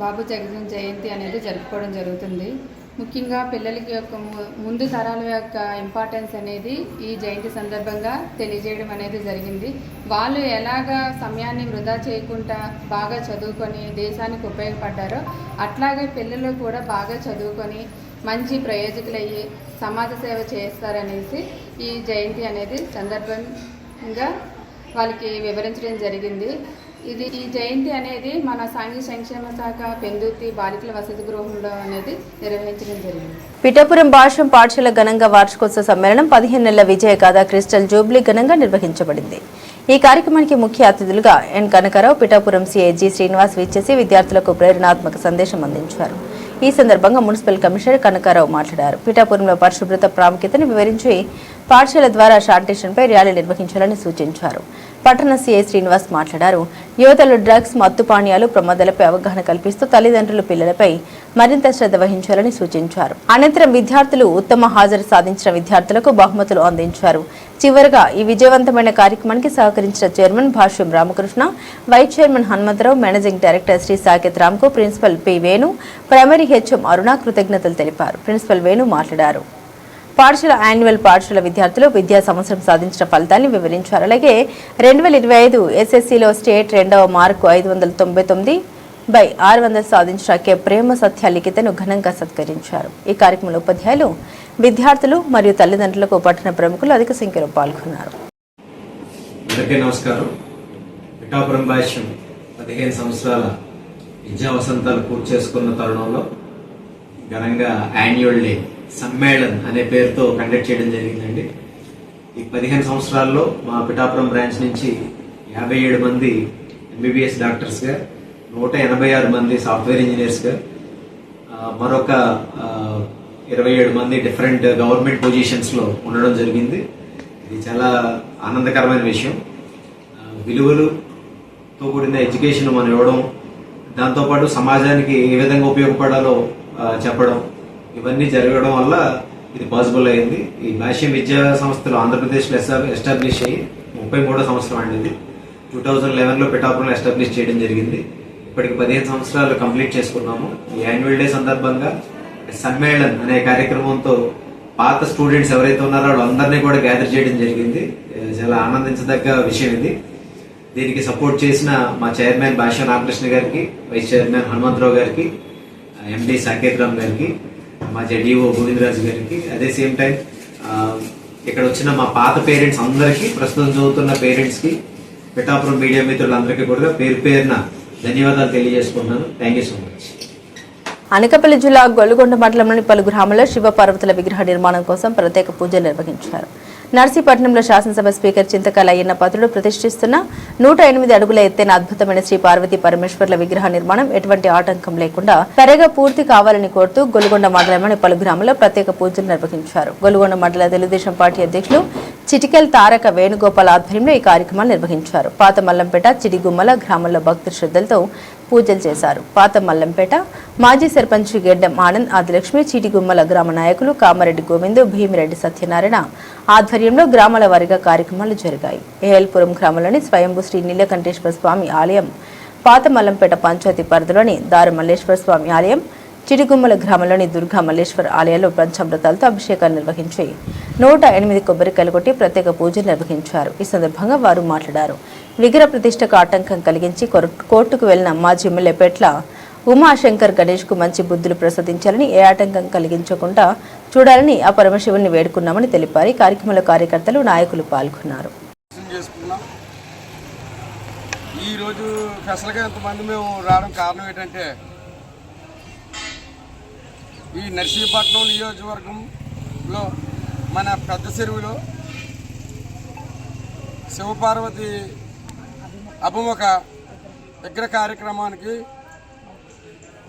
బాబు జగజ్జీవన్ జయంతి అనేది జరుపుకోవడం జరుగుతుంది. ముఖ్యంగా పిల్లలకి యొక్క ముందు తరాల యొక్క ఇంపార్టెన్స్ అనేది ఈ జయంతి సందర్భంగా తెలియజేయడం అనేది జరిగింది. వాళ్ళు ఎలాగా సమయాన్ని వృధా చేయకుండా బాగా చదువుకొని దేశానికి ఉపయోగపడ్డారో అట్లాగే పిల్లలు కూడా బాగా చదువుకొని మంచి ప్రయోజకులయ్యి సమాజ సేవ చేస్తారనేసి ఈ జయంతి అనేది సందర్భంగా వాళ్ళకి వివరించడం జరిగింది. ఈ జయంతి అనేది మన సాంఘిక సంక్షేమ శాఖ పెందుర్తి బాలికల వసతి గృహంలో అనేది నిర్వహించడం జరిగింది. పిఠాపురం భాష్యం పాఠశాల ఘనంగా వార్షికోత్సవ సమ్మేళనం 15 నెలల విజయ గాథ క్రిస్టల్ జూబ్లీ ఘనంగా నిర్వహించబడింది. ఈ కార్యక్రమానికి ముఖ్య అతిథులుగా ఎన్ కనకారావు, పిఠాపురం సిఐ జి శ్రీనివాస్ విచ్చేసి విద్యార్థులకు ప్రేరణాత్మక సందేశం అందించారు. ఈ సందర్భంగా మున్సిపల్ కమిషనర్ కనకారావు మాట్లాడారు. పిఠాపురంలో పరిశుభ్రత ప్రాముఖ్యతను వివరించి పాఠశాల ద్వారా శానిటేషన్పై ర్యాలీ నిర్వహించాలని సూచించారు. పట్టణ సీఐ శ్రీనివాస్ మాట్లాడారు. యువతలో డ్రగ్స్, మత్తు పానీయాలు ప్రమాదాలపై అవగాహన కల్పిస్తూ తల్లిదండ్రులు పిల్లలపై మరింత శ్రద్ధ వహించాలని సూచించారు. అనంతరం విద్యార్థులు ఉత్తమ హాజరు సాధించిన విద్యార్థులకు బహుమతులు అందించారు. చివరగా ఈ విజయవంతమైన కార్యక్రమానికి సహకరించిన chairman Bhashyam Ramakrishna, vice chairman Hanumantharao, managing director Shri Saketh రామ్కు, principal P Venu, primary HM Aruna కృతజ్ఞతలు తెలిపారు. ప్రిన్సిపల్ వేణు మాట్లాడారు. పాఠశాల యాన్యువల్ పాఠశాల విద్యార్థులు విద్యా సంవత్సరం సాధించిన ఫలితాన్ని వివరించారు. అలాగే 2025 ఎస్ఎస్సిలో స్టేట్ 2వ మార్కు 599/600 సాధించిన కె ప్రేమ సత్య లిఖితను ఘనంగా సత్కరించారు. ఈ కార్యక్రమంలో ఉపాధ్యాయులు, విద్యార్థులు మరియు తల్లిదండ్రులకు పట్టణ ప్రముఖులు అధిక సంఖ్యలో పాల్గొన్నారు. అందరికీ నమస్కారం. పిఠాపురం భాష్యం 15 సంవత్సరాల విద్యా వసంతాలు పూర్తి చేసుకున్న తరుణంలో ఘనంగా యాన్యువల్ డే సమ్మేళన్ అనే పేరుతో కండక్ట్ చేయడం జరిగిందండి. ఈ 15 సంవత్సరాల్లో మా పిఠాపురం బ్రాంచ్ నుంచి 57 మంది ఎంబీబీఎస్ డాక్టర్స్గా, 186 మంది సాఫ్ట్వేర్ ఇంజనీర్స్గా, మరొక 27 మంది డిఫరెంట్ గవర్నమెంట్ పొజిషన్స్లో ఉండడం జరిగింది. ఇది చాలా ఆనందకరమైన విషయం. విలువలతో కూడిన ఎడ్యుకేషన్ మనం ఇవ్వడం, దాంతోపాటు సమాజానికి ఏ విధంగా ఉపయోగపడాలో చెప్పడం, ఇవన్నీ జరగడం వల్ల ఇది పాసిబుల్ అయింది. ఈ భాష్యం విద్యా సంస్థలు ఆంధ్రప్రదేశ్లో ఎస్టాబ్లిష్ అయ్యి 33వ సంవత్సరం అండి. ఇది 2011లో పిఠాపురంలో ఎస్టాబ్లిష్ చేయడం జరిగింది. ఇప్పటికి 15 సంవత్సరాలు కంప్లీట్ చేసుకున్నాము. ఈ యాన్యువల్ డే సందర్భంగా సమ్మేళన్ అనే కార్యక్రమంతో పాత స్టూడెంట్స్ ఎవరైతే ఉన్నారో వాళ్ళందరినీ కూడా గ్యాదర్ చేయడం జరిగింది. చాలా ఆనందించదగ్గ విషయం ఇది. దీనికి సపోర్ట్ చేసిన మా చైర్మన్ భాష్యం రామకృష్ణ గారికి, వైస్ చైర్మన్ హనుమంతరావు గారికి, ఎండి సాకేత్ రామ్ గారికి, మా జడిఓ గోవిందరాజు గారికి, అదే సేమ్ టైం ఇక్కడ వచ్చిన మా పాత పేరెంట్స్ అందరికీ, ప్రస్తుతం చదువుతున్న పేరెంట్స్కి, పిఠాపురం మీడియా మిత్రులందరికీ కూడా పేరు పేరున ధన్యవాదాలు తెలియజేసుకుంటున్నాను. Thank you so much. Anakapalli జిల్లా గొల్లుగొండ మండలంలోని పలు గ్రామాల్లో శివ పార్వతుల విగ్రహ నిర్మాణం కోసం ప్రత్యేక పూజలు నిర్వహించారు. నర్సీపట్నంలో శాసనసభ స్పీకర్ చింతకాయల అయ్యన్న పాత్రుడు ప్రతిష్ఠిస్తున్న 108 అడుగుల ఎత్తైన అద్భుతమైన శ్రీ పార్వతీ పరమేశ్వర్ల విగ్రహ నిర్మాణం ఎటువంటి ఆటంకం లేకుండా త్వరగా పూర్తి కావాలని కోరుతూ గొల్లుగొండ మండలంలోని పలు గ్రామాల్లో ప్రత్యేక పూజలు నిర్వహించారు. గొల్లుగొండ మండల తెలుగుదేశం పార్టీ అధ్యక్షులు చిటికెల్ తారక వేణుగోపాల్ ఆధ్వర్యంలో ఈ కార్యక్రమాలు నిర్వహించారు. పాత మల్లంపేట, చిడిగుమ్మల గ్రామాల్లో భక్తి శ్రద్ధలతో పూజలు చేశారు. పాత మల్లంపేట మాజీ సర్పంచ్ గెడ్డం ఆనంద్, ఆదిలక్ష్మి, చీటిగుమ్మల గ్రామ నాయకులు కామారెడ్డి గోవిందు, భీమిరెడ్డి సత్యనారాయణ ఆధ్వర్యంలో గ్రామాల వారీగా కార్యక్రమాలు జరిగాయి. ఏఎల్పురం గ్రామంలోని స్వయంభూ శ్రీ నీలకంఠేశ్వర స్వామి ఆలయం, పాత మల్లంపేట పంచాయతీ పరిధిలోని దారు మల్లేశ్వర స్వామి ఆలయం, చిడిగుమ్మల గ్రామంలోని దుర్గా మల్లేశ్వర ఆలయాల్లో పంచామృతాలతో అభిషేకాలు నిర్వహించి 108 కొబ్బరికాయలు కొట్టి ప్రత్యేక పూజలు నిర్వహించారు. ఈ సందర్భంగా వారు మాట్లాడారు. విగ్రహ ప్రతిష్టకు ఆటంకం కలిగించి కోర్టుకు వెళ్లిన మాజీ ఎమ్మెల్యే పెట్ల ఉమాశంకర్ గణేష్ కు మంచి బుద్ధులు ప్రసాదించాలని, ఏ ఆటంకం కలిగించకుండా చూడాలని ఆ పరమశివుని వేడుకున్నామని తెలిపారు. ఈ కార్యక్రమంలో కార్యకర్తలు, నాయకులు పాల్గొన్నారు. ఈ రోజు స్పెషల్గా ఎంతమంది మేము రావడం కారణం ఏంటంటే, ఈ నర్సీపట్నం నియోజకవర్గంలో మన పెద్ద చెరువులో శివపార్వతి అభిముఖ విగ్రహ కార్యక్రమానికి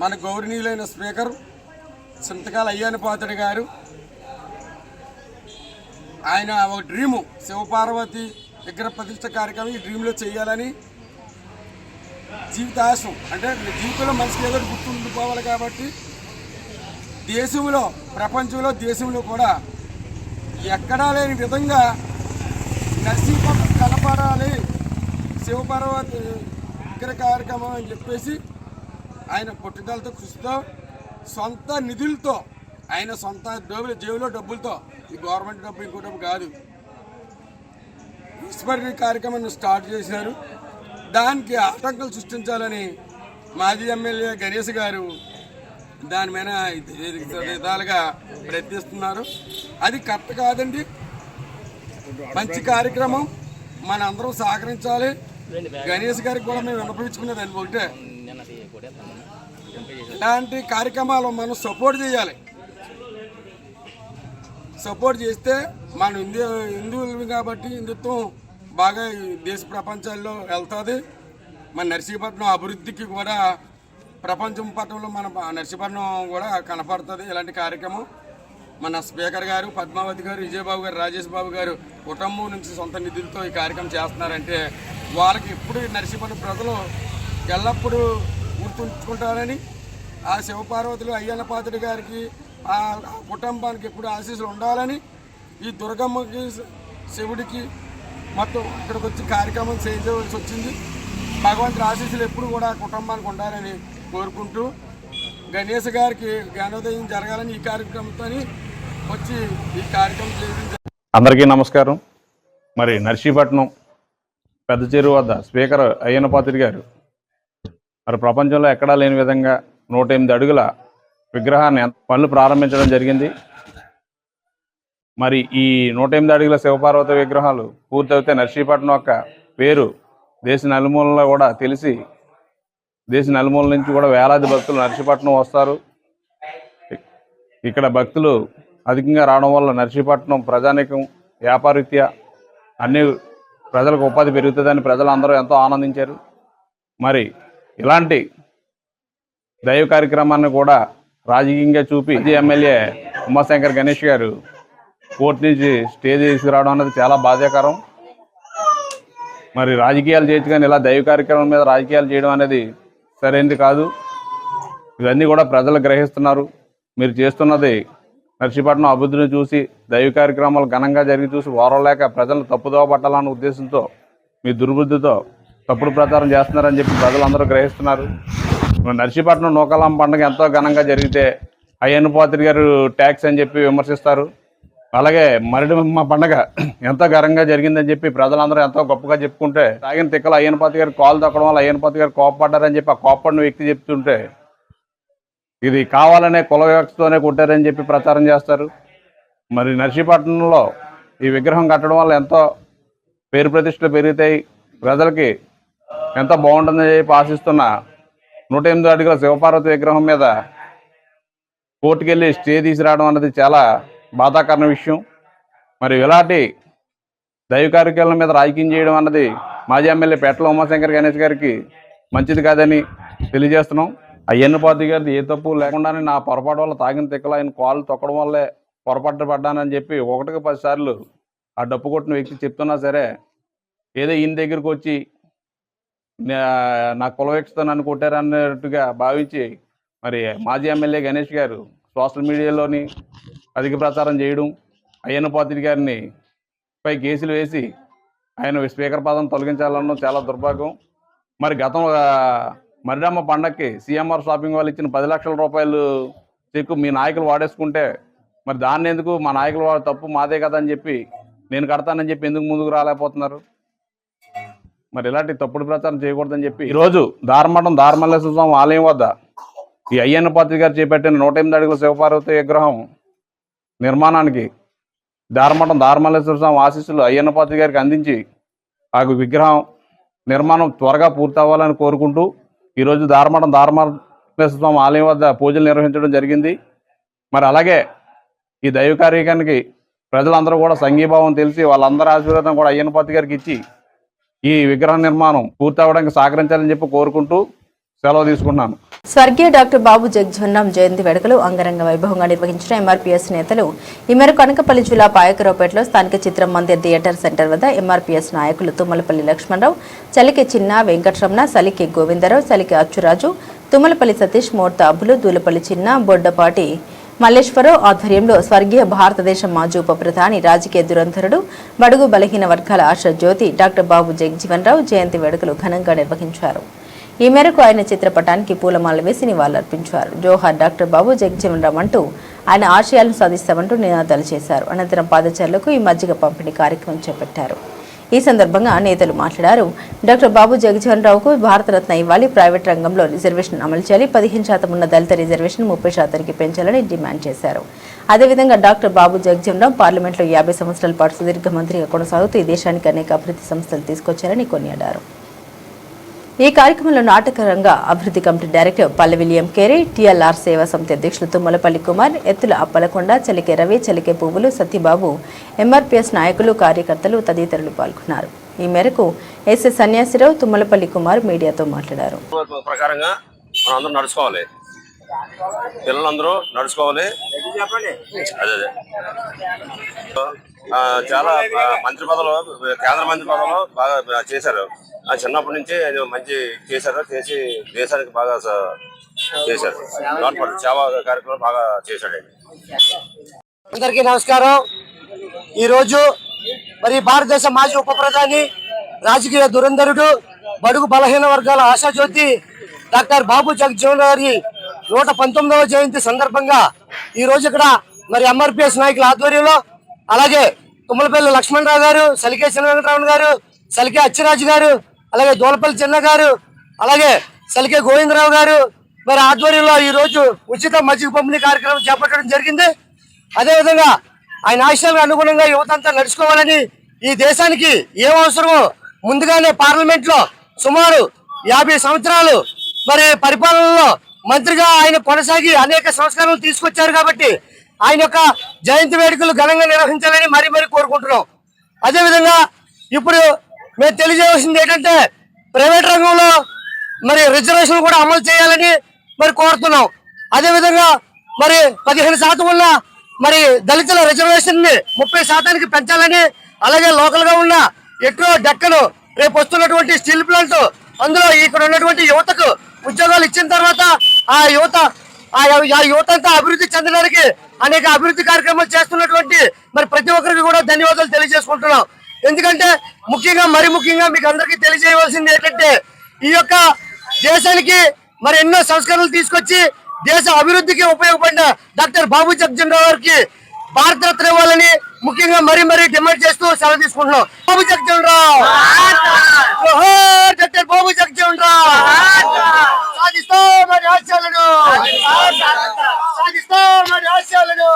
మన గౌరవనీయులైన స్పీకర్ చింతకాయల అయ్యన్న పాత్రుడు గారు, ఆయన ఒక డ్రీము శివపార్వతి విగ్రహ ప్రతిష్ఠ కార్యక్రమం ఈ డ్రీమ్లో చేయాలని జీవితాశం, అంటే జీవితంలో మనిషికి ఏదో గుర్తుండిపోవాలి కాబట్టి దేశంలో, ప్రపంచంలో, దేశంలో కూడా ఎక్కడా లేని విధంగా నర్సీపట్నం కనపడాలి శివపార్వతి విగ్రహ కార్యక్రమం అని చెప్పేసి ఆయన పట్టుదలతో, కృషితో, సొంత నిధులతో, ఆయన సొంత జేబులో డబ్బులతో, ఈ గవర్నమెంట్ డబ్బు ఇంకో డబ్బు కాదు, విస్మరణ కార్యక్రమాన్ని స్టార్ట్ చేశారు. దానికి ఆటంకాలు సృష్టించాలని మాజీ ఎమ్మెల్యే గణేష్ గారు దాని మీద విధాలుగా ప్రయత్నిస్తున్నారు. అది కరెక్ట్ కాదండి. మంచి కార్యక్రమం, మన అందరం సహకరించాలి. గణేష్ గారికి కూడా మేము విన్నపించుకునేది ఒకటే, ఇలాంటి కార్యక్రమాలు మనం సపోర్ట్ చేయాలి. సపోర్ట్ చేస్తే మనం హిందువులు కాబట్టి హిందుత్వం బాగా దేశ ప్రపంచాల్లో వెళ్తుంది. మన నర్సీపట్నం అభివృద్ధికి కూడా ప్రపంచం పటంలో మన నర్సీపట్నం కూడా కనపడుతుంది. ఇలాంటి కార్యక్రమం మన స్పీకర్ గారు, పద్మావతి గారు, విజయబాబు గారు, రాజేష్ బాబు గారు కుటుంబం నుంచి సొంత నిధులతో ఈ కార్యక్రమం చేస్తున్నారంటే వాళ్ళకి ఎప్పుడు నర్సీపట్నం ప్రజలు ఎల్లప్పుడూ గుర్తుంచుకుంటారని, ఆ శివపార్వతులు అయ్యన్న పాత్రుడి గారికి ఆ కుటుంబానికి ఎప్పుడు ఆశీస్సులు ఉండాలని, ఈ దుర్గమ్మకి శివుడికి మొత్తం ఇక్కడికి వచ్చి కార్యక్రమం చేయించవలసి వచ్చింది. భగవంతుడి ఆశీస్సులు ఎప్పుడు కూడా కుటుంబానికి ఉండాలని కోరుకుంటూ గణేష్ గారికి జ్ఞానోదయం జరగాలని ఈ కార్యక్రమంతో వచ్చి ఈ కార్యక్రమం చేయించారు. అందరికీ నమస్కారం. మరి నర్సీపట్నం పెద్ద చెరువు వద్ద స్పీకర్ అయ్యన్న పాత్రుడి గారు మరి ప్రపంచంలో ఎక్కడా లేని విధంగా 108 అడుగుల విగ్రహాన్ని పనులు ప్రారంభించడం జరిగింది. మరి ఈ 108 అడుగుల శివపార్వతి విగ్రహాలు పూర్తయితే నర్సీపట్నం యొక్క పేరు దేశ నలుమూలలో కూడా తెలిసి దేశ నలుమూల నుంచి కూడా వేలాది భక్తులు నర్సీపట్నం వస్తారు. ఇక్కడ భక్తులు అధికంగా రావడం వల్ల నర్సీపట్నం ప్రజానికం వ్యాపారరీత్యా అన్ని ప్రజలకు ఉపాధి పెరుగుతుందని ప్రజలందరూ ఎంతో ఆనందించారు. మరి ఇలాంటి దైవ కార్యక్రమాన్ని కూడా రాజకీయంగా చూపి ఎమ్మెల్యే ఉమాశంకర్ గణేష్ గారు కోర్టు నుంచి స్టేజ్ తీసుకురావడం అనేది చాలా బాధాకరం. మరి రాజకీయాలు చేయొచ్చు కానీ ఇలా దైవ కార్యక్రమం మీద రాజకీయాలు చేయడం అనేది సరైనది కాదు. ఇవన్నీ కూడా ప్రజలు గ్రహిస్తున్నారు. మీరు చేస్తున్నది నర్సీపట్నం అభివృద్ధిని చూసి దైవ కార్యక్రమాలు ఘనంగా జరిగి చూసి ఓరలేక ప్రజలు తప్పుదోవ పట్టాలన్న ఉద్దేశంతో మీ దుర్బుద్ధితో తప్పుడు ప్రచారం చేస్తున్నారని చెప్పి ప్రజలందరూ గ్రహిస్తున్నారు. నర్సీపట్నం నూకాలమ్మ పండుగ ఎంతో ఘనంగా జరిగితే అయ్యన్న పాత్రుడి గారు ట్యాక్స్ అని చెప్పి విమర్శిస్తారు. అలాగే మరిడమ్మ పండుగ ఎంతో ఘనంగా జరిగిందని చెప్పి ప్రజలందరూ ఎంతో గొప్పగా చెప్పుకుంటే తాగిన తిక్కలు అయ్యన్న పాత్రుడి గారు కాలు తొక్కడం వల్ల అయ్యన్న పాత్రుడి గారు కోపపడ్డారని చెప్పి ఆ కోపడిన వ్యక్తి చెప్తుంటే ఇది కావాలనే కుల వ్యవస్థతోనే కొట్టారని చెప్పి ప్రచారం చేస్తారు. మరి నర్సీపట్నంలో ఈ విగ్రహం కట్టడం వల్ల ఎంతో పేరు ప్రతిష్టలు పెరుగుతాయి, ప్రజలకి ఎంతో బాగుంటుందని చెప్పి ఆశిస్తున్న 108 అడుగుల శివపార్వతి విగ్రహం మీద కోర్టుకెళ్ళి స్టే తీసుకురావడం అన్నది చాలా బాధాకరణ విషయం. మరి ఇలాంటి దైవ కార్యక్రమాల మీద రాజకీయం చేయడం అన్నది మాజీ ఎమ్మెల్యే పేట్ల ఉమాశంకర్ గణేష్ గారికి మంచిది కాదని తెలియజేస్తున్నాం. అయ్యన్న పాత్రుడి గారిది ఏ తప్పు లేకుండానే నా పొరపాటు వల్ల తాగిన తిక్కలు ఆయన కాలు తొక్కడం వల్లే పొరపాటు పడ్డానని చెప్పి 1కి 10 సార్లు ఆ డప్పు కొట్టిన వ్యక్తి చెప్తున్నా సరే ఏదో ఈయన దగ్గరికి వచ్చి నా కుల వ్యక్తితో నన్ను కొట్టారన్నట్టుగా భావించి మరి మాజీ ఎమ్మెల్యే గణేష్ గారు సోషల్ మీడియాలోని అధిక ప్రచారం చేయడం, అయ్యన్న పాత్రుడి గారిని పై కేసులు వేసి ఆయన స్పీకర్ పదం తొలగించాలన్నది చాలా దుర్భాగ్యం. మరి గతం మరిడమ్మ పండక్కి సిఎంఆర్ షాపింగ్ వాళ్ళు ఇచ్చిన 10 లక్షల రూపాయలు చెక్కు మీ నాయకులు వాడేసుకుంటే మరి దాన్ని ఎందుకు మా నాయకులు తప్పు మాదే కదా అని చెప్పి నేను కడతానని చెప్పి ఎందుకు ముందుకు రాలేకపోతున్నారు? మరి ఇలాంటి తప్పుడు ప్రచారం చేయకూడదని చెప్పి ఈరోజు దారమఠం దారమల్లేశ్వర స్వామి ఆలయం వద్ద ఈ అయ్యన్న పాత్రుడి గారు చేపట్టిన 108 అడుగుల శివపార్వతి విగ్రహం నిర్మాణానికి దారమఠం దారమల్లేశ్వర స్వామి ఆశీస్సులు అయ్యన్న పాత్రుడి గారికి అందించి ఆ విగ్రహం నిర్మాణం త్వరగా పూర్తవ్వాలని కోరుకుంటూ ఈరోజు దారమఠం దారమల్లేశ్వర స్వామి ఆలయం వద్ద పూజలు నిర్వహించడం జరిగింది. మరి అలాగే ఈ దైవ కార్యక్రమానికి ప్రజలందరూ కూడా సంఘీభావం తెలిసి వాళ్ళందరి ఆశీర్వాదం కూడా అయ్యన్న పాత్రుడి గారికి ఇచ్చి ఈ విగ్రహ నిర్మాణం పూర్తవడానికి సహకరించాలని చెప్పి కోరుకుంటూ సెలవు తీసుకుంటున్నాను. స్వర్గీయ డాక్టర్ బాబు జగజ్జీవన్ జయంతి వేడుకలు అంగరంగ వైభవంగా నిర్వహించిన ఎంఆర్పీఎస్ నేతలు ఈ మేరకు అనకాపల్లి జిల్లా పాయకరావుపేటలో స్థానిక చిత్రం మందిర్ థియేటర్ సెంటర్ వద్ద ఎంఆర్పీఎస్ నాయకులు తుమ్మలపల్లి లక్ష్మణరావు, చలికి చిన్న వెంకటరమణ, సలికి గోవిందరావు, చలికి అచ్చురాజు, తుమ్మలపల్లి సతీష్, మోర్తా అబ్బులు, దూలపల్లి చిన్న, బొడ్డపాటి మల్లేశ్వరరావు ఆధ్వర్యంలో స్వర్గీయ భారతదేశ మాజీ ఉప ప్రధాని, రాజకీయ దురంధరుడు, బడుగు బలహీన వర్గాల ఆశ జ్యోతి డాక్టర్ బాబు జగజ్జీవన్ రావు జయంతి వేడుకలు ఘనంగా నిర్వహించారు. ఈ మేరకు ఆయన చిత్రపటానికి పూలమాల వేసి నివాళులర్పించారు. జోహార్ డాక్టర్ బాబు జగజ్జీవన్ రావు అంటూ ఆయన ఆశయాలను సాధిస్తామంటూ నినాదాలు చేశారు. అనంతరం పాదచారులకు ఈ మజ్జిగ పంపిణీ కార్యక్రమం చేపట్టారు. ఈ సందర్భంగా నేతలు మాట్లాడారు. డాక్టర్ బాబు జగజ్జీవన్ రావుకు భారతరత్న ఇవ్వాలి, ప్రైవేట్ రంగంలో రిజర్వేషన్ అమలు చేయాలి, 15% ఉన్న దళిత రిజర్వేషన్ 30%కి పెంచాలని డిమాండ్ చేశారు. అదేవిధంగా డాక్టర్ బాబు జగజ్జీవన్ రావు పార్లమెంట్లో 50 సంవత్సరాల పాటు సుదీర్ఘ మంత్రిగా కొనసాగుతూ ఈ దేశానికి అనేక అభివృద్ధి సంస్థలు తీసుకొచ్చారని కొనియాడారు. ఈ కార్యక్రమంలో నాటకరంగ అభివృద్ధి కమిటీ డైరెక్టర్ పల్లె విలియం కేరీ, టీఎల్ఆర్ సేవా సమితి అధ్యక్షులు తుమ్మలపల్లి కుమార్, ఎత్తుల అప్పలకొండ, చలికే రవి, చలికే పువ్వులు, సత్యబాబు, ఎంఆర్పీఎస్ నాయకులు, కార్యకర్తలు తదితరులు పాల్గొన్నారు. ఈ మేరకు ఎస్ఎస్ సన్యాసిరావు, తుమ్మలపల్లి కుమార్ మీడియాతో మాట్లాడారు. ప్రకారంగా మనం అందరూ నడుచుకోవాలి, పిల్లలందరూ నడుచుకోవాలి. అదే చాలా మంత్రి పదవులు, కేంద్ర మంత్రి పదవులు బాగా చేశారు. చిన్నప్పటి నుంచి మంచి చేశారు, చేసి దేశానికి బాగా చేశారు. సేవా కార్యక్రమం బాగా చేశాడండి. అందరికీ నమస్కారం. ఈరోజు మరి భారతదేశ మాజీ ఉప ప్రధాని, రాజకీయ దురంధరుడు, బడుగు బలహీన వర్గాల ఆశాజ్యోతి డాక్టర్ బాబు జగజ్జీవన్ గారి 119వ జయంతి సందర్భంగా ఈ రోజు ఇక్కడ మరి ఎంఆర్పిఎస్ నాయకుల ఆధ్వర్యంలో, అలాగే తుమ్మలపల్లి లక్ష్మణరావు గారు, సలికే వెంకటరామన్ గారు, సలికే అచ్చిరాజు గారు, అలాగే దోలపల్లి చిన్న గారు, అలాగే సలికే గోవిందరావు గారు మరి ఆధ్వర్యంలో ఈ రోజు ఉచిత మజ్జిగ పంపిణీ కార్యక్రమం చేపట్టడం జరిగింది. అదేవిధంగా ఆయన ఆశయాలకు అనుగుణంగా యువతంతా నడుచుకోవాలని, ఈ దేశానికి ఏం అవసరమో ముందుగానే పార్లమెంట్ లో సుమారు 50 సంవత్సరాలు మరి పరిపాలనలో మంత్రిగా ఆయన కొనసాగి అనేక సంస్కరణలు తీసుకొచ్చారు. కాబట్టి ఆయన యొక్క జయంతి వేడుకలు ఘనంగా నిర్వహించాలని మరీ కోరుకుంటున్నాం. అదేవిధంగా ఇప్పుడు మేము తెలియజేయాల్సింది ఏంటంటే, ప్రైవేట్ రంగంలో మరి రిజర్వేషన్ కూడా అమలు చేయాలని మరి కోరుతున్నాం. అదేవిధంగా మరి 15% ఉన్న మరి దళితుల రిజర్వేషన్ ని 30% పెంచాలని, అలాగే లోకల్ గా ఉన్న ఎట్రో డెక్కను రేపు వస్తున్నటువంటి స్టీల్ ప్లాంట్, అందులో ఇక్కడ ఉన్నటువంటి యువతకు ఉద్యోగాలు ఇచ్చిన తర్వాత ఆ యువత అంతా అభివృద్ధి చెందడానికి అనేక అభివృద్ధి కార్యక్రమాలు చేస్తున్నటువంటి మరి ప్రతి ఒక్కరికి కూడా ధన్యవాదాలు తెలియజేసుకుంటున్నాం. ఎందుకంటే ముఖ్యంగా మీకు అందరికీ తెలియజేయవలసింది ఏంటంటే, ఈ యొక్క దేశానికి మరి ఎన్నో సంస్కరణలు తీసుకొచ్చి దేశ అభివృద్ధికి ఉపయోగపడిన డాక్టర్ బాబు జగజ్జీవన్ రావు గారికి భారతరత్న ఇవ్వాలని ముఖ్యంగా మరీ డిమాండ్ చేస్తూ సెలవు తీసుకుంటున్నాం. బాబు జగజ్జీవన్ రావు, డాక్టర్ బాబు జగజ్జీవన్ రావు, సాధిస్తాం మరి ఆశయాలను, సాధిస్తాం మరి ఆశయాలను.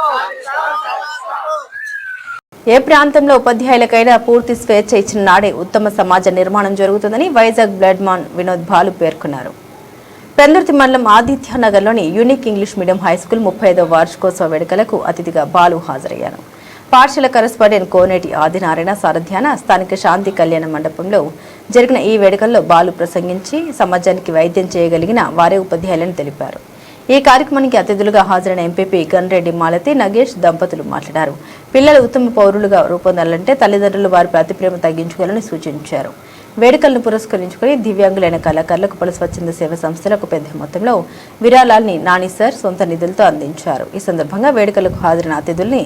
ఏ ప్రాంతంలో ఉపాధ్యాయులకైనా పూర్తి స్వేచ్ఛ ఇచ్చిన నాడే ఉత్తమ సమాజ నిర్మాణం జరుగుతుందని వైజాగ్ బ్లడ్ మాన్ వినోద్ బాలు పేర్కొన్నారు. పెందుర్తి మండలం ఆదిత్యనగర్లోని యూనిక్ ఇంగ్లీష్ మీడియం హైస్కూల్ 35వ వార్షికోత్సవ వేడుకలకు అతిథిగా బాలు హాజరయ్యారు. పాఠశాల కరెస్పాండెంట్ కోనేటి ఆదినారాయణ సారథ్యాన స్థానిక శాంతి కళ్యాణ మండపంలో జరిగిన ఈ వేడుకల్లో బాలు ప్రసంగించి సమాజానికి వైద్యం చేయగలిగిన వారే ఉపాధ్యాయులని తెలిపారు. ఈ కార్యక్రమానికి అతిథులుగా హాజరైన ఎంపీపీ గన్రెడ్డి మాలతి నగేష్ దంపతులు మాట్లాడారు. పిల్లలు ఉత్తమ పౌరులుగా రూపొందాలంటే తల్లిదండ్రులు వారిపై అతి ప్రేమ తగ్గించుకోవాలని సూచించారు. వేడుకలను పురస్కరించుకుని దివ్యాంగులైన కళాకారులకు పలు స్వచ్ఛంద సేవా సంస్థలకు పెద్ద మొత్తంలో విరాళాల్ని నాని సార్ సొంత నిధులతో అందించారు. ఈ సందర్భంగా వేడుకలకు హాజరైన అతిథుల్ని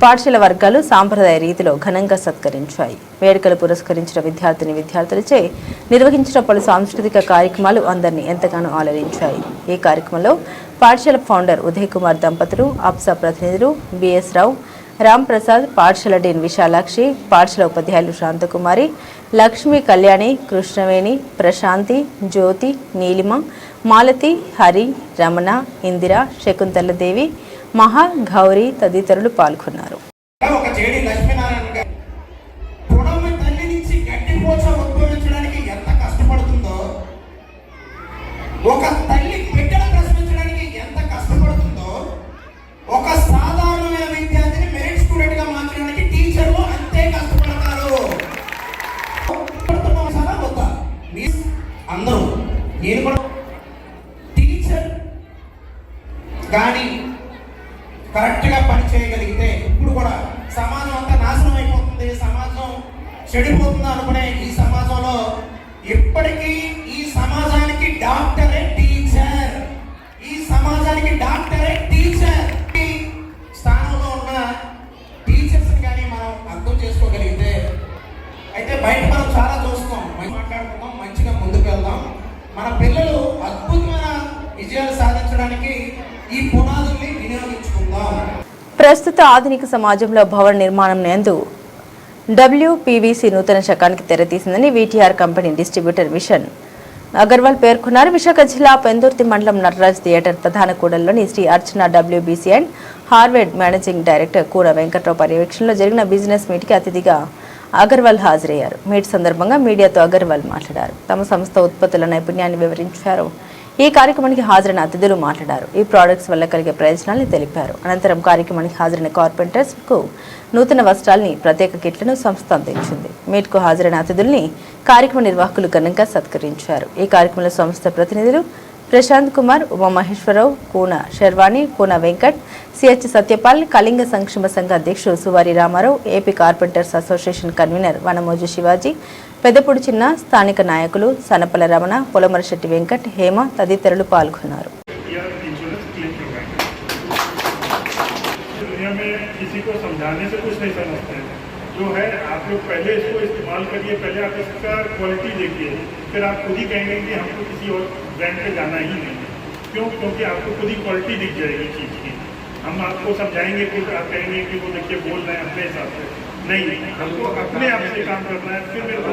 పాఠశాల వర్గాలు సాంప్రదాయ రీతిలో ఘనంగా సత్కరించాయి. వేడుకలు పురస్కరించిన విద్యార్థులచే నిర్వహించిన పలు సాంస్కృతిక కార్యక్రమాలు అందరినీ ఎంతగానో ఆలరించాయి. ఈ కార్యక్రమంలో పాఠశాల ఫౌండర్ ఉదయ్ కుమార్ దంపతులు, ఆప్సా ప్రతినిధులు బిఎస్ రావు, రామ్ ప్రసాద్, పాఠశాల డీన్ విశాలాక్షి, పాఠశాల ఉపాధ్యాయులు శాంతకుమారి, లక్ష్మి, కళ్యాణి, కృష్ణవేణి, ప్రశాంతి, జ్యోతి, నీలిమ, మాలతి, హరి, రమణ, ఇందిర, శకుంతలదేవి, మహా, గౌరీ తదితరులు పాల్గొన్నారు. ఒక తల్లి బిడ్డను ప్రశ్నించడానికి ఎంత కష్టపడుతుందో, ఒక సాధారణమైన విద్యార్థిని మెరిట్ స్టూడెంట్ గా మార్చడానికి టీచర్లు అంతే కష్టపడతారు. అందరూ నేను కూడా టీచర్ కానీ కరెక్ట్ గా పని చేయగలిగితే ఇప్పుడు కూడా సమాజం అంతా నాశనం అయిపోతుంది, సమాజం చెడిపోతుంది అనుకునే ఈ సమాజంలో ఇప్పటికీ ఈ సమాజానికి డాక్టరే టీచర్, ఈ సమాజానికి డాక్టరే టీచర్ స్థానంలో ఉన్న టీచర్స్ కానీ మనం అర్థం చేసుకోగలిగితే అయితే బయట మనం చాలా చూస్తాం, మాట్లాడుకుందాం, మంచిగా ముందుకు వెళ్దాం. మన పిల్లలు అద్భుతమైన విజయాలు సాధించడానికి ఈ పునాదుల్ని వినియోగించుకుందాం. ప్రస్తుత ఆధునిక సమాజంలో భవన నిర్మాణం నందు WPVC నూతన శకానికి తెరతీసిందని VTR company distributor vision Agarwal పేర్కొన్నారు. విశాఖ జిల్లా పెందుర్తి మండలం నటరాజ్ థియేటర్ ప్రధాన కూడలిలోని శ్రీ అర్చన WBC and Harvard managing director కూర వెంకట్రావు పర్యవేక్షణలో జరిగిన బిజినెస్ మీట్కి అతిథిగా అగర్వాల్ హాజరయ్యారు. మీట్ సందర్భంగా మీడియాతో అగర్వాల్ మాట్లాడారు. తమ సంస్థ ఉత్పత్తుల నైపుణ్యాన్ని వివరించారు. ఈ కార్యక్రమానికి హాజరైన అతిథులు మాట్లాడారు. ఈ ప్రోడక్ట్స్ వల్ల కలిగే ప్రయోజనాలను తెలిపారు. అనంతరం కార్యక్రమానికి హాజరైన కార్పెంటర్స్ కు నూతన వస్త్రాలని, ప్రత్యేక కిట్లను సంస్థ అందించింది. మీట్కు హాజరైన అతిథుల్ని కార్యక్రమ నిర్వాహకులు ఘనంగా సత్కరించారు. ఈ కార్యక్రమంలో సంస్థ ప్రతినిధులు, ప్రశాంత్ కుమార్, ఉమామహేశ్వరరావు, కూన శర్వాణి, కూన వెంకట్, సిహెచ్ సత్యపాల్, కళింగ సంక్షేమ సంఘ అధ్యక్షుడు Suvari Ramarao, AP carpenters association convener Vanamoju Shivaji, Peddapudi Chinna, స్థానిక నాయకులు సనపల రమణ, పొలమరశెట్టి వెంకట్, హేమ తదితరులు పాల్గొన్నారు. जो है आप लोग पहले इसको इस्तेमाल करिए, पहले आप इसका क्वालिटी देखिए, फिर आप खुद ही कहेंगे कि हमको किसी और ब्रांड पे जाना ही नहीं है। क्यों? क्योंकि आपको खुद ही क्वालिटी दिख जाएगी चीज़ की। हम आपको समझाएंगे कि आप कहेंगे कि वो देखिए बोल रहे हैं अपने हिसाब से, नहीं, हमको अपने आप से काम करना है। फिर मेरे को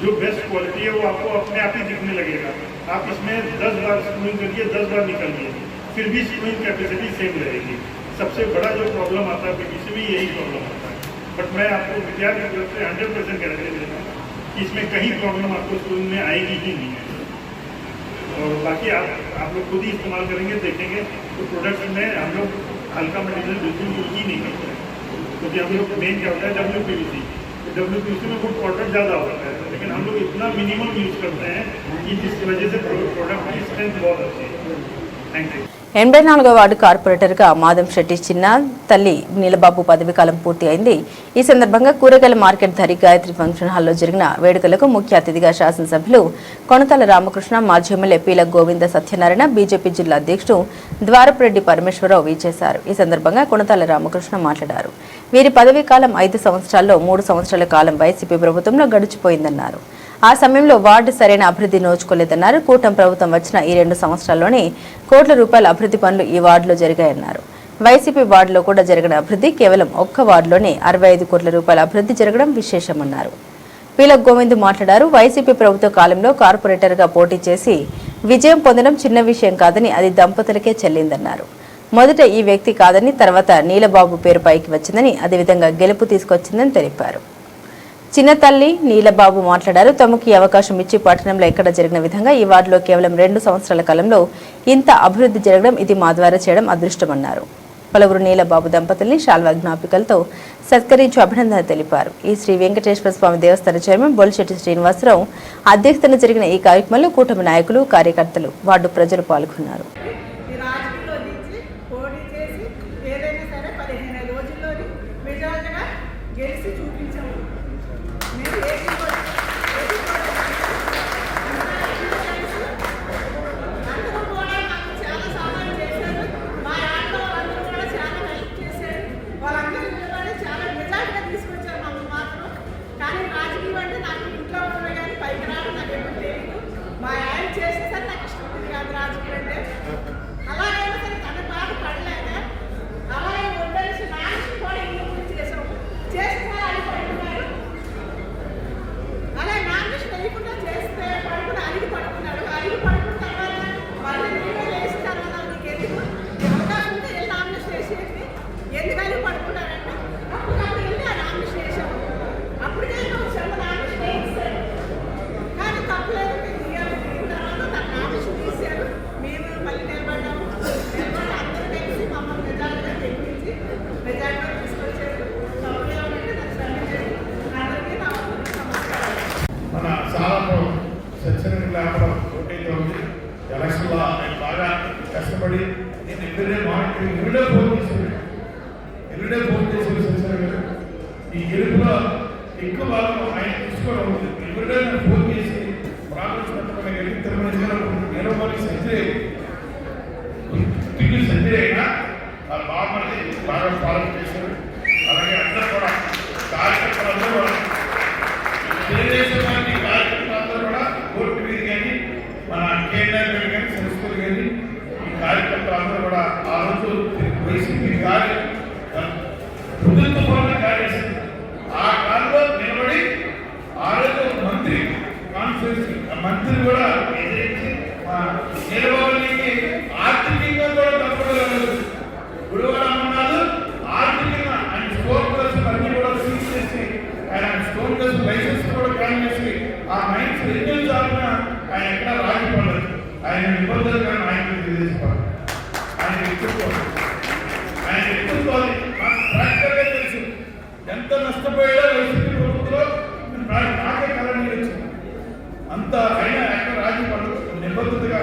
जो बेस्ट क्वालिटी है वो आपको अपने आप ही दिखने लगेगा। आप इसमें 10 बार स्क्रूइंग करिए, 10 बार निकालिए, फिर भी स्क्रूइंग कैपेसिटी सेम रहेगी। सबसे बड़ा जो प्रॉब्लम आता है पीवीसी में यही प्रॉब्लम आता है। बट मैं आपको विद्यार की तरफ से 100% गारंटी देता हूँ कि इसमें कहीं प्रॉब्लम आपको स्कूल में आएगी ही नहीं है। और बाकी आप लोग खुद ही इस्तेमाल करेंगे, देखेंगे तो प्रोडक्ट में हम लोग हल्का मटीरियल बिल्कुल यूज ही नहीं करते हैं, क्योंकि हम लोग मेन क्या होता है WPVC। तो WPVC में वुड प्रोडक्ट ज़्यादा होता है, लेकिन हम लोग इतना मिनिमम यूज़ करते हैं कि जिसकी वजह से प्रोडक्ट की स्ट्रेंथ बहुत अच्छी है। Thank you. 84వ వార్డు కార్పొరేటర్గా మాదం శెట్టి చిన్న తల్లి నీలబాబు పదవీకాలం పూర్తి అయింది. ఈ సందర్భంగా కూరగాయల మార్కెట్ ధరి గాయత్రి ఫంక్షన్ హాల్లో జరిగిన వేడుకలకు ముఖ్య అతిథిగా శాసనసభ్యులు కొనతాల రామకృష్ణ, మాజీ ఎమ్మెల్యే పీల గోవింద సత్యనారాయణ, బీజేపీ జిల్లా అధ్యక్షుడు ద్వారపురెడ్డి పరమేశ్వరరావు వీచేశారు. ఈ సందర్భంగా కొనతాల రామకృష్ణ మాట్లాడారు. వీరి పదవీకాలం 5 సంవత్సరాల్లో 3 సంవత్సరాల కాలం వైసీపీ ప్రభుత్వంలో గడిచిపోయిందన్నారు. ఆ సమయంలో వార్డు సరైన అభివృద్ధి నోచుకోలేదన్నారు. కూటమి ప్రభుత్వం వచ్చిన ఈ 2 సంవత్సరాల్లోనే కోట్ల రూపాయల అభివృద్ధి పనులు ఈ వార్డులో జరిగాయన్నారు. వైసీపీ వార్డులో కూడా జరిగిన అభివృద్ధి కేవలం ఒక్క వార్డులోనే 65 కోట్ల రూపాయల అభివృద్ధి జరగడం విశేషమన్నారు. పీల గోవింద్ మాట్లాడారు. వైసీపీ ప్రభుత్వ కాలంలో కార్పొరేటర్గా పోటీ చేసి విజయం పొందడం చిన్న విషయం కాదని, అది దంపతులకే చెల్లిందన్నారు. మొదట ఈ వ్యక్తి కాదని, తర్వాత నీలబాబు పేరు పైకి వచ్చిందని, అదేవిధంగా గెలుపు తీసుకొచ్చిందని తెలిపారు. చిన్న తల్లి నీలబాబు మాట్లాడారు. తమకు ఈ అవకాశం ఇచ్చి పట్టణంలో ఎక్కడ జరిగిన విధంగా ఈ వార్డులో కేవలం 2 సంవత్సరాల కాలంలో ఇంత అభివృద్ధి జరగడం ఇది మా ద్వారా చేయడం అదృష్టమన్నారు. పలువురు నీలబాబు దంపతుల్ని శాల్వా జ్ఞాపికలతో సత్కరించి అభినందన తెలిపారు. ఈ శ్రీ వెంకటేశ్వర స్వామి దేవస్థాన చైర్మన్ బొలిశెట్టి శ్రీనివాసరావు అధ్యక్షతన జరిగిన ఈ కార్యక్రమంలో కూటమి నాయకులు, కార్యకర్తలు, వార్డు ప్రజలు పాల్గొన్నారు. ఎలక్షన్లో ఆయన బాగా కష్టపడి నేను ఎవ్రీడే ఫోన్ చేసి ఈ గెలుపులో ఎక్కువ భాగం ఆయన తీసుకోవడం ఉంది. ఎవ్రీడే నేను ఫోన్ చేసి ప్రాబ్లమ్స్ పెట్టుకోవాలి. తిరుమల సెంచరీ అయినా బాగుంది, బాగా ఫాలో చేశారు. అలాగే అందరూ కూడా కార్యకర్తలందరూ కూడా తెలుగుదేశం పార్టీ కార్యకర్తలందరూ కూడా కోర్టు మీద కానీ మన కేంద్రాలు కానీ సంస్థలు కానీ ఈ కార్యకర్తలందరూ కూడా ఆ రోజు వైసీపీ ప్రభుత్వ కార్యదర్శి ఆ కాలంలో నిలబడి ఆ రోజు మంత్రి కాన్ఫరెన్స్ మంత్రి కూడా ఎదిరించి నిలబడికి ఆర్థికంగా కూడా తప్పలేదు. గుడివాడ అమ్మన్నారు ఆర్థికంగా ఆయన స్టోర్ కోసం అన్ని కూడా సీజ్ చేసి ఆయన స్టోర్ కోసం లైసెన్స్ కూడా క్యాన్ చేసి ఆ మైన్స్ రెన్యూల్ చాలిన ఆయన ఎక్కడ రాజపడలేదు. ఆయన నిబంధనలు కానీ ఆయన తెలియజేసుకోవాలి. ఆయన వ్యక్తిత్వం ప్రాక్టికల్గా తెలుసు ఎంత నష్టపోయాడో వైసీపీ ప్రభుత్వంలో నాకే కళ వచ్చింది. అంత అయినా ఎక్కడ రాజపడలేదు. నిబద్ధతగా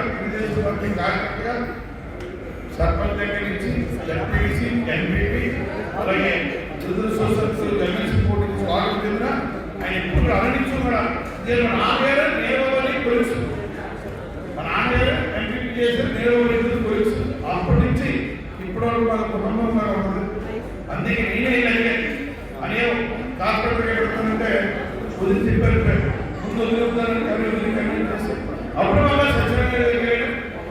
నేను మా నాన్నగారు నేరవల్లి పోలీసు, మా నాన్నగారు ఎంపీపీ చేసి నేరవల్లి పోలీసు. అప్పటి నుంచి ఇప్పటి వరకు మన కుటుంబంలో ఉంది. అందుకే నేనే అనే హాస్పిటల్కి పెడుతుంటే వదిలి చెప్పారు, ముందు వదులుతారని కన్వీన్ చేసి అప్పుడు వల్ల సత్యనారాయణ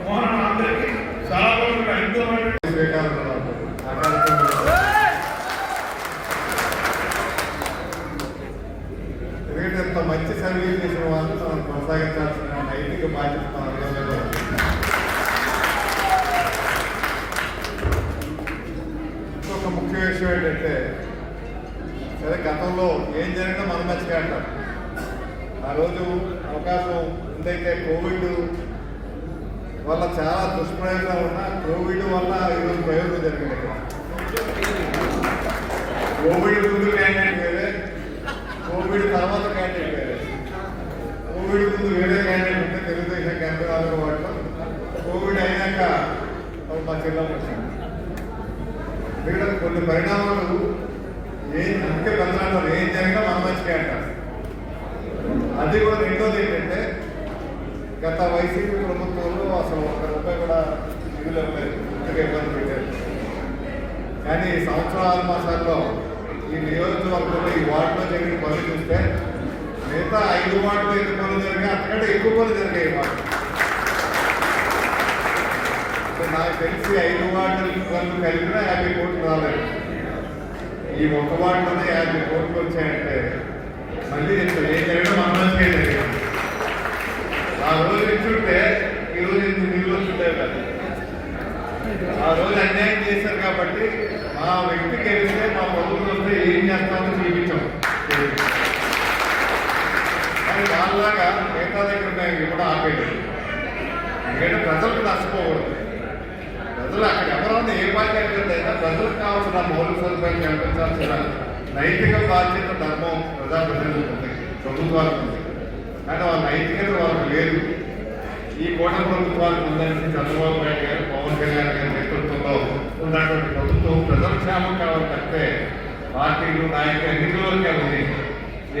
మోహన్ అందరికీ చాలా బాగా ఎంతో ఎందుకంటే మంచి సర్వీస్ చేసిన వాళ్ళు మనం కొనసాగించాల్సిన నైతిక బాధ్యత మన రోజుల్లో ఇంకొక ముఖ్య విషయం ఏంటంటే, సరే గతంలో ఏం జరిగినా మన మంచిగా అంటారు. ఆ రోజు అవకాశం ఎంతైతే కోవిడ్ వల్ల చాలా దుష్ప్రయోజనాలు ఉన్నా కోవిడ్ వల్ల ఈరోజు ప్రయోజనం జరిగింది. కోవిడ్ ముందు క్యాండిడేట్ వేరే, కోవిడ్ తర్వాత క్యాండిడేట్ వేరే. కోవిడ్ ముందు వేరే క్యాండిడేట్ ఉంటే తెలుగుదేశం క్యాండిడేట్ వాటిలో, కోవిడ్ అయినాక మా జిల్లాలో వచ్చింది. ఇక్కడ కొన్ని పరిణామాలు అందుకే పెద్దలంటారు ఏం జరిగినా మన మంచిగా అంటారు. అది కూడా రెండోది ఏంటంటే, గత వైసీపీ ప్రభుత్వంలో అసలు ₹1 కూడా నిధులు ఇవ్వలేదు, ఇంతగా ఇబ్బంది పెట్టారు. కానీ సంవత్సరం 6 మాసాల్లో ఈ నియోజకవర్గంలో ఈ వార్డులో జరిగిన పనులు చూస్తే మిగతా 5 వార్డులో ఎన్ని పనులు జరిగాయి అంతకంటే ఎక్కువ పనులు జరిగాయి. వార్డు నాకు తెలిసి 5 వార్డుల పనులు కలిపినా 50 కోట్లు రాలేదు. ఈ ఒక్క వార్డులోనే 50 కోట్లు వచ్చాయంటే మళ్ళీ ఏం జరగడం మన మంచిగా జరిగింది. ఆ రోజు ఇచ్చుంటే ఈరోజు ఇంత నీళ్ళు వస్తుంటాయి కదా. ఆ రోజు అన్యాయం చేశారు కాబట్టి మా వ్యక్తికి వెళ్తే మా ప్రభుత్వం వస్తే ఏం చేస్తామో చూపించాం. కానీ వాళ్ళలాగా మిగతా దగ్గర మేము ఇవ్వడం ఆపేది. ఎందుకంటే ప్రజలకు నష్టపోకూడదు. ప్రజలు అక్కడ ఎవరన్నా ఏ పార్టీ అయినా ప్రజలకు కావాల్సిన మౌలిక సదుపాయాలు కల్పించాల్సిన నైతిక బాధ్యత ధర్మం ప్రజాప్రతినిధులకు ఉంది, ప్రభుత్వాలకు ఉంది. కానీ వాళ్ళ నైతికత వాళ్ళకు లేదు. ఈ కూటమి ప్రభుత్వాలకు ఉందని చంద్రబాబు నాయుడు గారు, పవన్ కళ్యాణ్ గారి నేతృత్వంలో ఉన్నటువంటి ప్రభుత్వం ప్రజల క్షేమం కావాలి తప్పితే పార్టీలు నాయకులు ఎన్నికల్లోకి ఉంది.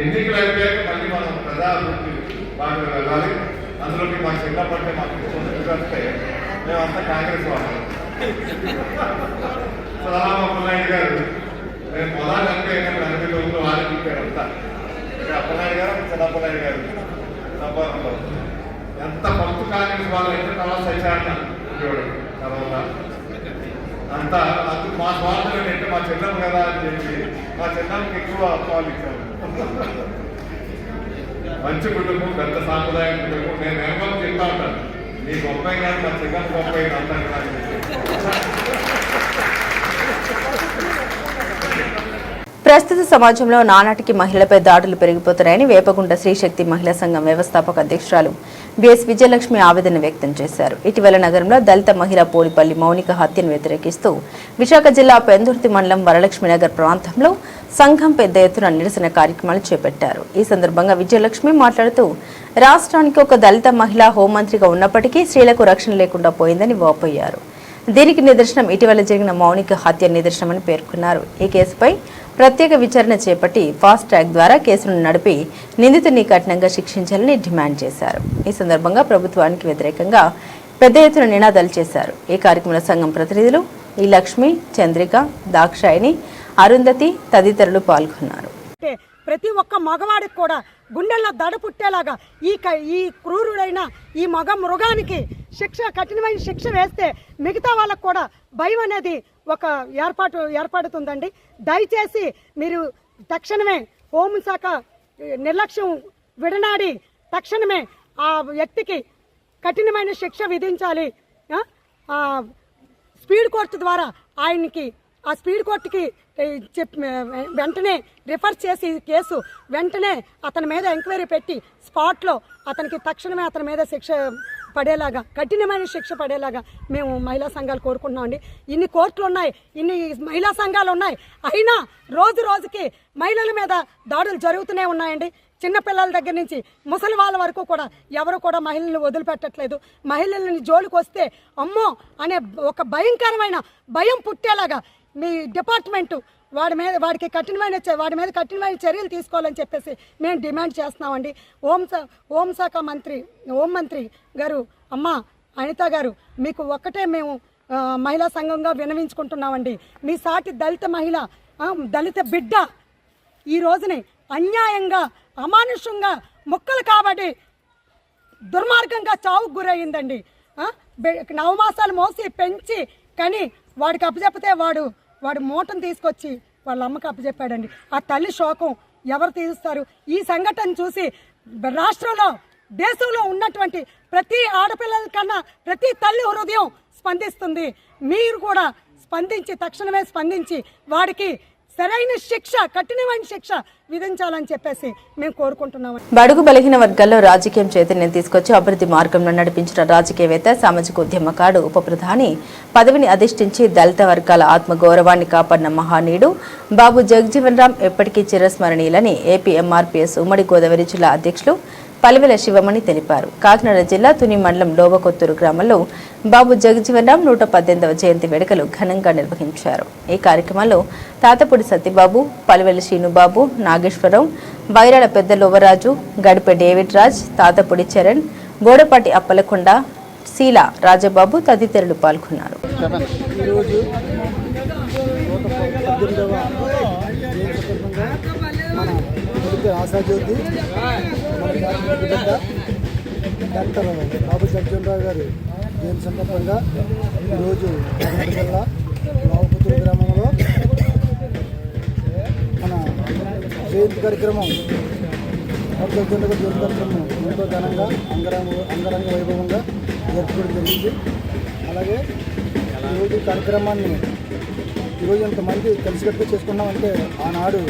ఎన్నికలు అయిపోయాక మళ్ళీ మనం ప్రజాభివృద్ధి బాగా వెళ్ళాలి. అందులోకి మా చిన్నప్పటి మాకు వస్తే మేమంతా కాంగ్రెస్ వాళ్ళు. సదాబాబు నాయుడు గారు మేము మొదలు అంటే 89లో వాళ్ళకి ఇచ్చారు అంతా. అప్పనాయుడు గారు, చిన్నప్పనాయుడు గారు సంపాదనలో ఎంత ఫస్ట్ కాంగ్రెస్ వాళ్ళు అయితే తర్వాత సత్యాన్న తర్వాత అంతా అందుకు మా స్వార్థం ఏంటంటే మా చిన్నమ్మ కదా అని చెప్పి మా చిన్నమ్మకి ఎక్కువ అప్పాలు ఇచ్చాము. మంచి కుటుంబం, పెద్ద సాంప్రదాయం కుటుంబం. నేను ఎవరో చెప్తా ఉంటాను, నీ గొప్ప కానీ మా చిన్నమ్మ గొప్ప అంతా కదా. ప్రస్తుత సమాజంలో నానాటికి మహిళలపై దాడులు పెరిగిపోతున్నాయని వేపగుంట శ్రీశక్తి మహిళా సంఘం వ్యవస్థాపక అధ్యక్షురాలు బిఎస్ విజయలక్ష్మి ఆవేదన వ్యక్తం చేశారు. ఇటీవల నగరంలో దళిత మహిళ పోలిపల్లి మౌనిక హత్యను వ్యతిరేకిస్తూ విశాఖ జిల్లా పెందుర్తి మండలం వరలక్ష్మీనగర్ ప్రాంతంలో సంఘం పెద్ద ఎత్తున నిరసన కార్యక్రమాలు చేపట్టారు. ఈ సందర్భంగా విజయలక్ష్మి మాట్లాడుతూ రాష్ట్రానికి ఒక దళిత మహిళ హోంమంత్రిగా ఉన్నప్పటికీ స్త్రీలకు రక్షణ లేకుండా పోయిందని వాపోయారు. దీనికి నిదర్శనం ఇటీవల జరిగిన మౌనిక హత్య నిదర్శనమని పేర్కొన్నారు. ఈ కేసుపై ప్రత్యేక విచారణ చేపట్టి ఫాస్ట్ ట్రాక్ ద్వారా కేసును నడిపి నిందితుడిని కఠినంగా శిక్షించాలని డిమాండ్ చేశారు. ఈ సందర్భంగా ప్రభుత్వానికి వ్యతిరేకంగా పెద్ద ఎత్తున నినాదాలు చేశారు. ఈ కార్యక్రమంలో సంఘం ప్రతినిధులు ఈ లక్ష్మి, చంద్రిక, దాక్షాయిని, అరుంధతి తదితరులు పాల్గొన్నారు. ప్రతి ఒక్క మగవాడికి కూడా గుండెల్లో దడ పుట్టేలాగా ఈ క్రూరుడైన ఈ మగ మృగానికి కఠినమైన శిక్ష వేస్తే మిగతా వాళ్ళకు కూడా భయం అనేది ఒక ఏర్పడుతుందండి. దయచేసి మీరు తక్షణమే హోంశాఖ నిర్లక్ష్యం విడనాడి తక్షణమే ఆ వ్యక్తికి కఠినమైన శిక్ష విధించాలి. స్పీడ్ కోర్టు ద్వారా ఆయనకి ఆ స్పీడ్ కోర్టుకి వెంటనే రిఫర్ చేసి కేసు వెంటనే అతని మీద ఎంక్వైరీ పెట్టి స్పాట్లో అతనికి తక్షణమే అతని మీద శిక్ష పడేలాగా, కఠినమైన శిక్ష పడేలాగా మేము మహిళా సంఘాలు కోరుకుంటున్నామండి. ఇన్ని కోర్టులు ఉన్నాయి, ఇన్ని మహిళా సంఘాలు ఉన్నాయి, అయినా రోజు రోజుకి మహిళల మీద దాడులు జరుగుతూనే ఉన్నాయండి. చిన్నపిల్లల దగ్గర నుంచి ముసలి వాళ్ళ వరకు కూడా ఎవరు కూడా మహిళలను వదిలిపెట్టట్లేదు. మహిళలని జోలికి వస్తే అమ్మో అనే ఒక భయంకరమైన భయం పుట్టేలాగా మీ డిపార్ట్మెంటు వాడికి కఠినమైన చర్యలు తీసుకోవాలని చెప్పేసి మేము డిమాండ్ చేస్తున్నామండి. హోం మంత్రి గారు అమ్మ అనిత గారు, మీకు ఒక్కటే మేము మహిళా సంఘంగా విన్నవించుకుంటున్నామండి. మీ సాటి దళిత బిడ్డ ఈ రోజుని అన్యాయంగా అమానుషంగా ముక్కలు కాబట్టి దుర్మార్గంగా చావుకు గురయ్యిందండి. 9 మాసాలు మోసి పెంచి కానీ వాడికి అప్పచెప్పితే వాడు మూటను తీసుకొచ్చి వాళ్ళ అమ్మకి అప్పచెప్పాడండి. ఆ తల్లి శోకం ఎవరు తీరుస్తారు? ఈ సంఘటన చూసి రాష్ట్రంలో దేశంలో ఉన్నటువంటి ప్రతి ఆడపిల్లల కన్నా ప్రతి తల్లి హృదయం స్పందిస్తుంది. మీరు కూడా తక్షణమే స్పందించి వాడికి సరైన శిక్ష, కఠినమైన శిక్ష విధించాలని చెప్పేసి మేము కోరుకుంటున్నాము. బడుగు బలహీన వర్గాల్లో రాజకీయం చైతన్యం తీసుకొచ్చి అభివృద్ధి మార్గంలో నడిపించిన రాజకీయవేత్త, సామాజిక ఉద్యమకారుడు, ఉప ప్రధాని పదవిని అధిష్ఠించి దళిత వర్గాల ఆత్మగౌరవాన్ని కాపాడిన మహానీయుడు బాబు జగజీవన్ రామ్ ఎప్పటికీ చిరస్మరణీయులని ఏపీ ఎంఆర్పీఎస్ ఉమ్మడి గోదావరి జిల్లా అధ్యక్షులు పలివెల శివమణి తెలిపారు. కాకినాడ జిల్లా తుని మండలం డోబకొత్తూరు గ్రామంలో బాబు జగజీవన్ రామ్ 118వ జయంతి వేడుకలు ఘనంగా నిర్వహించారు. ఈ కార్యక్రమంలో తాతపూడి సత్యబాబు, పలివెల శ్రీనుబాబు, నాగేశ్వరరావు, వైరాల పెద్ద లోవరాజు, గడిపె డేవిడ్ రాజ్, తాతపూడి చరణ్, బోడపాటి అప్పలకొండ, శీల రాజబాబు తదితరులు పాల్గొన్నారు. ఆశాజ్యోతి డాక్టర్ బాబు జగజీవన్ రామ్ గారు జయంతి సందర్భంగా ఈరోజు కాకినాడ జిల్లా లోవకొత్తూరు గ్రామంలో మన జయంతి కార్యక్రమం బాబు జగజీవన్ రామ్ జయంతి కార్యక్రమం ఎంతో ఘనంగా అంగరంగ వైభవంగా జరుపుకోవడం జరిగింది. అలాగే ఈరోజు కార్యక్రమాన్ని ఈరోజు ఎంతమంది కలిసికట్టుగా చేసుకున్నామంటే ఆనాడు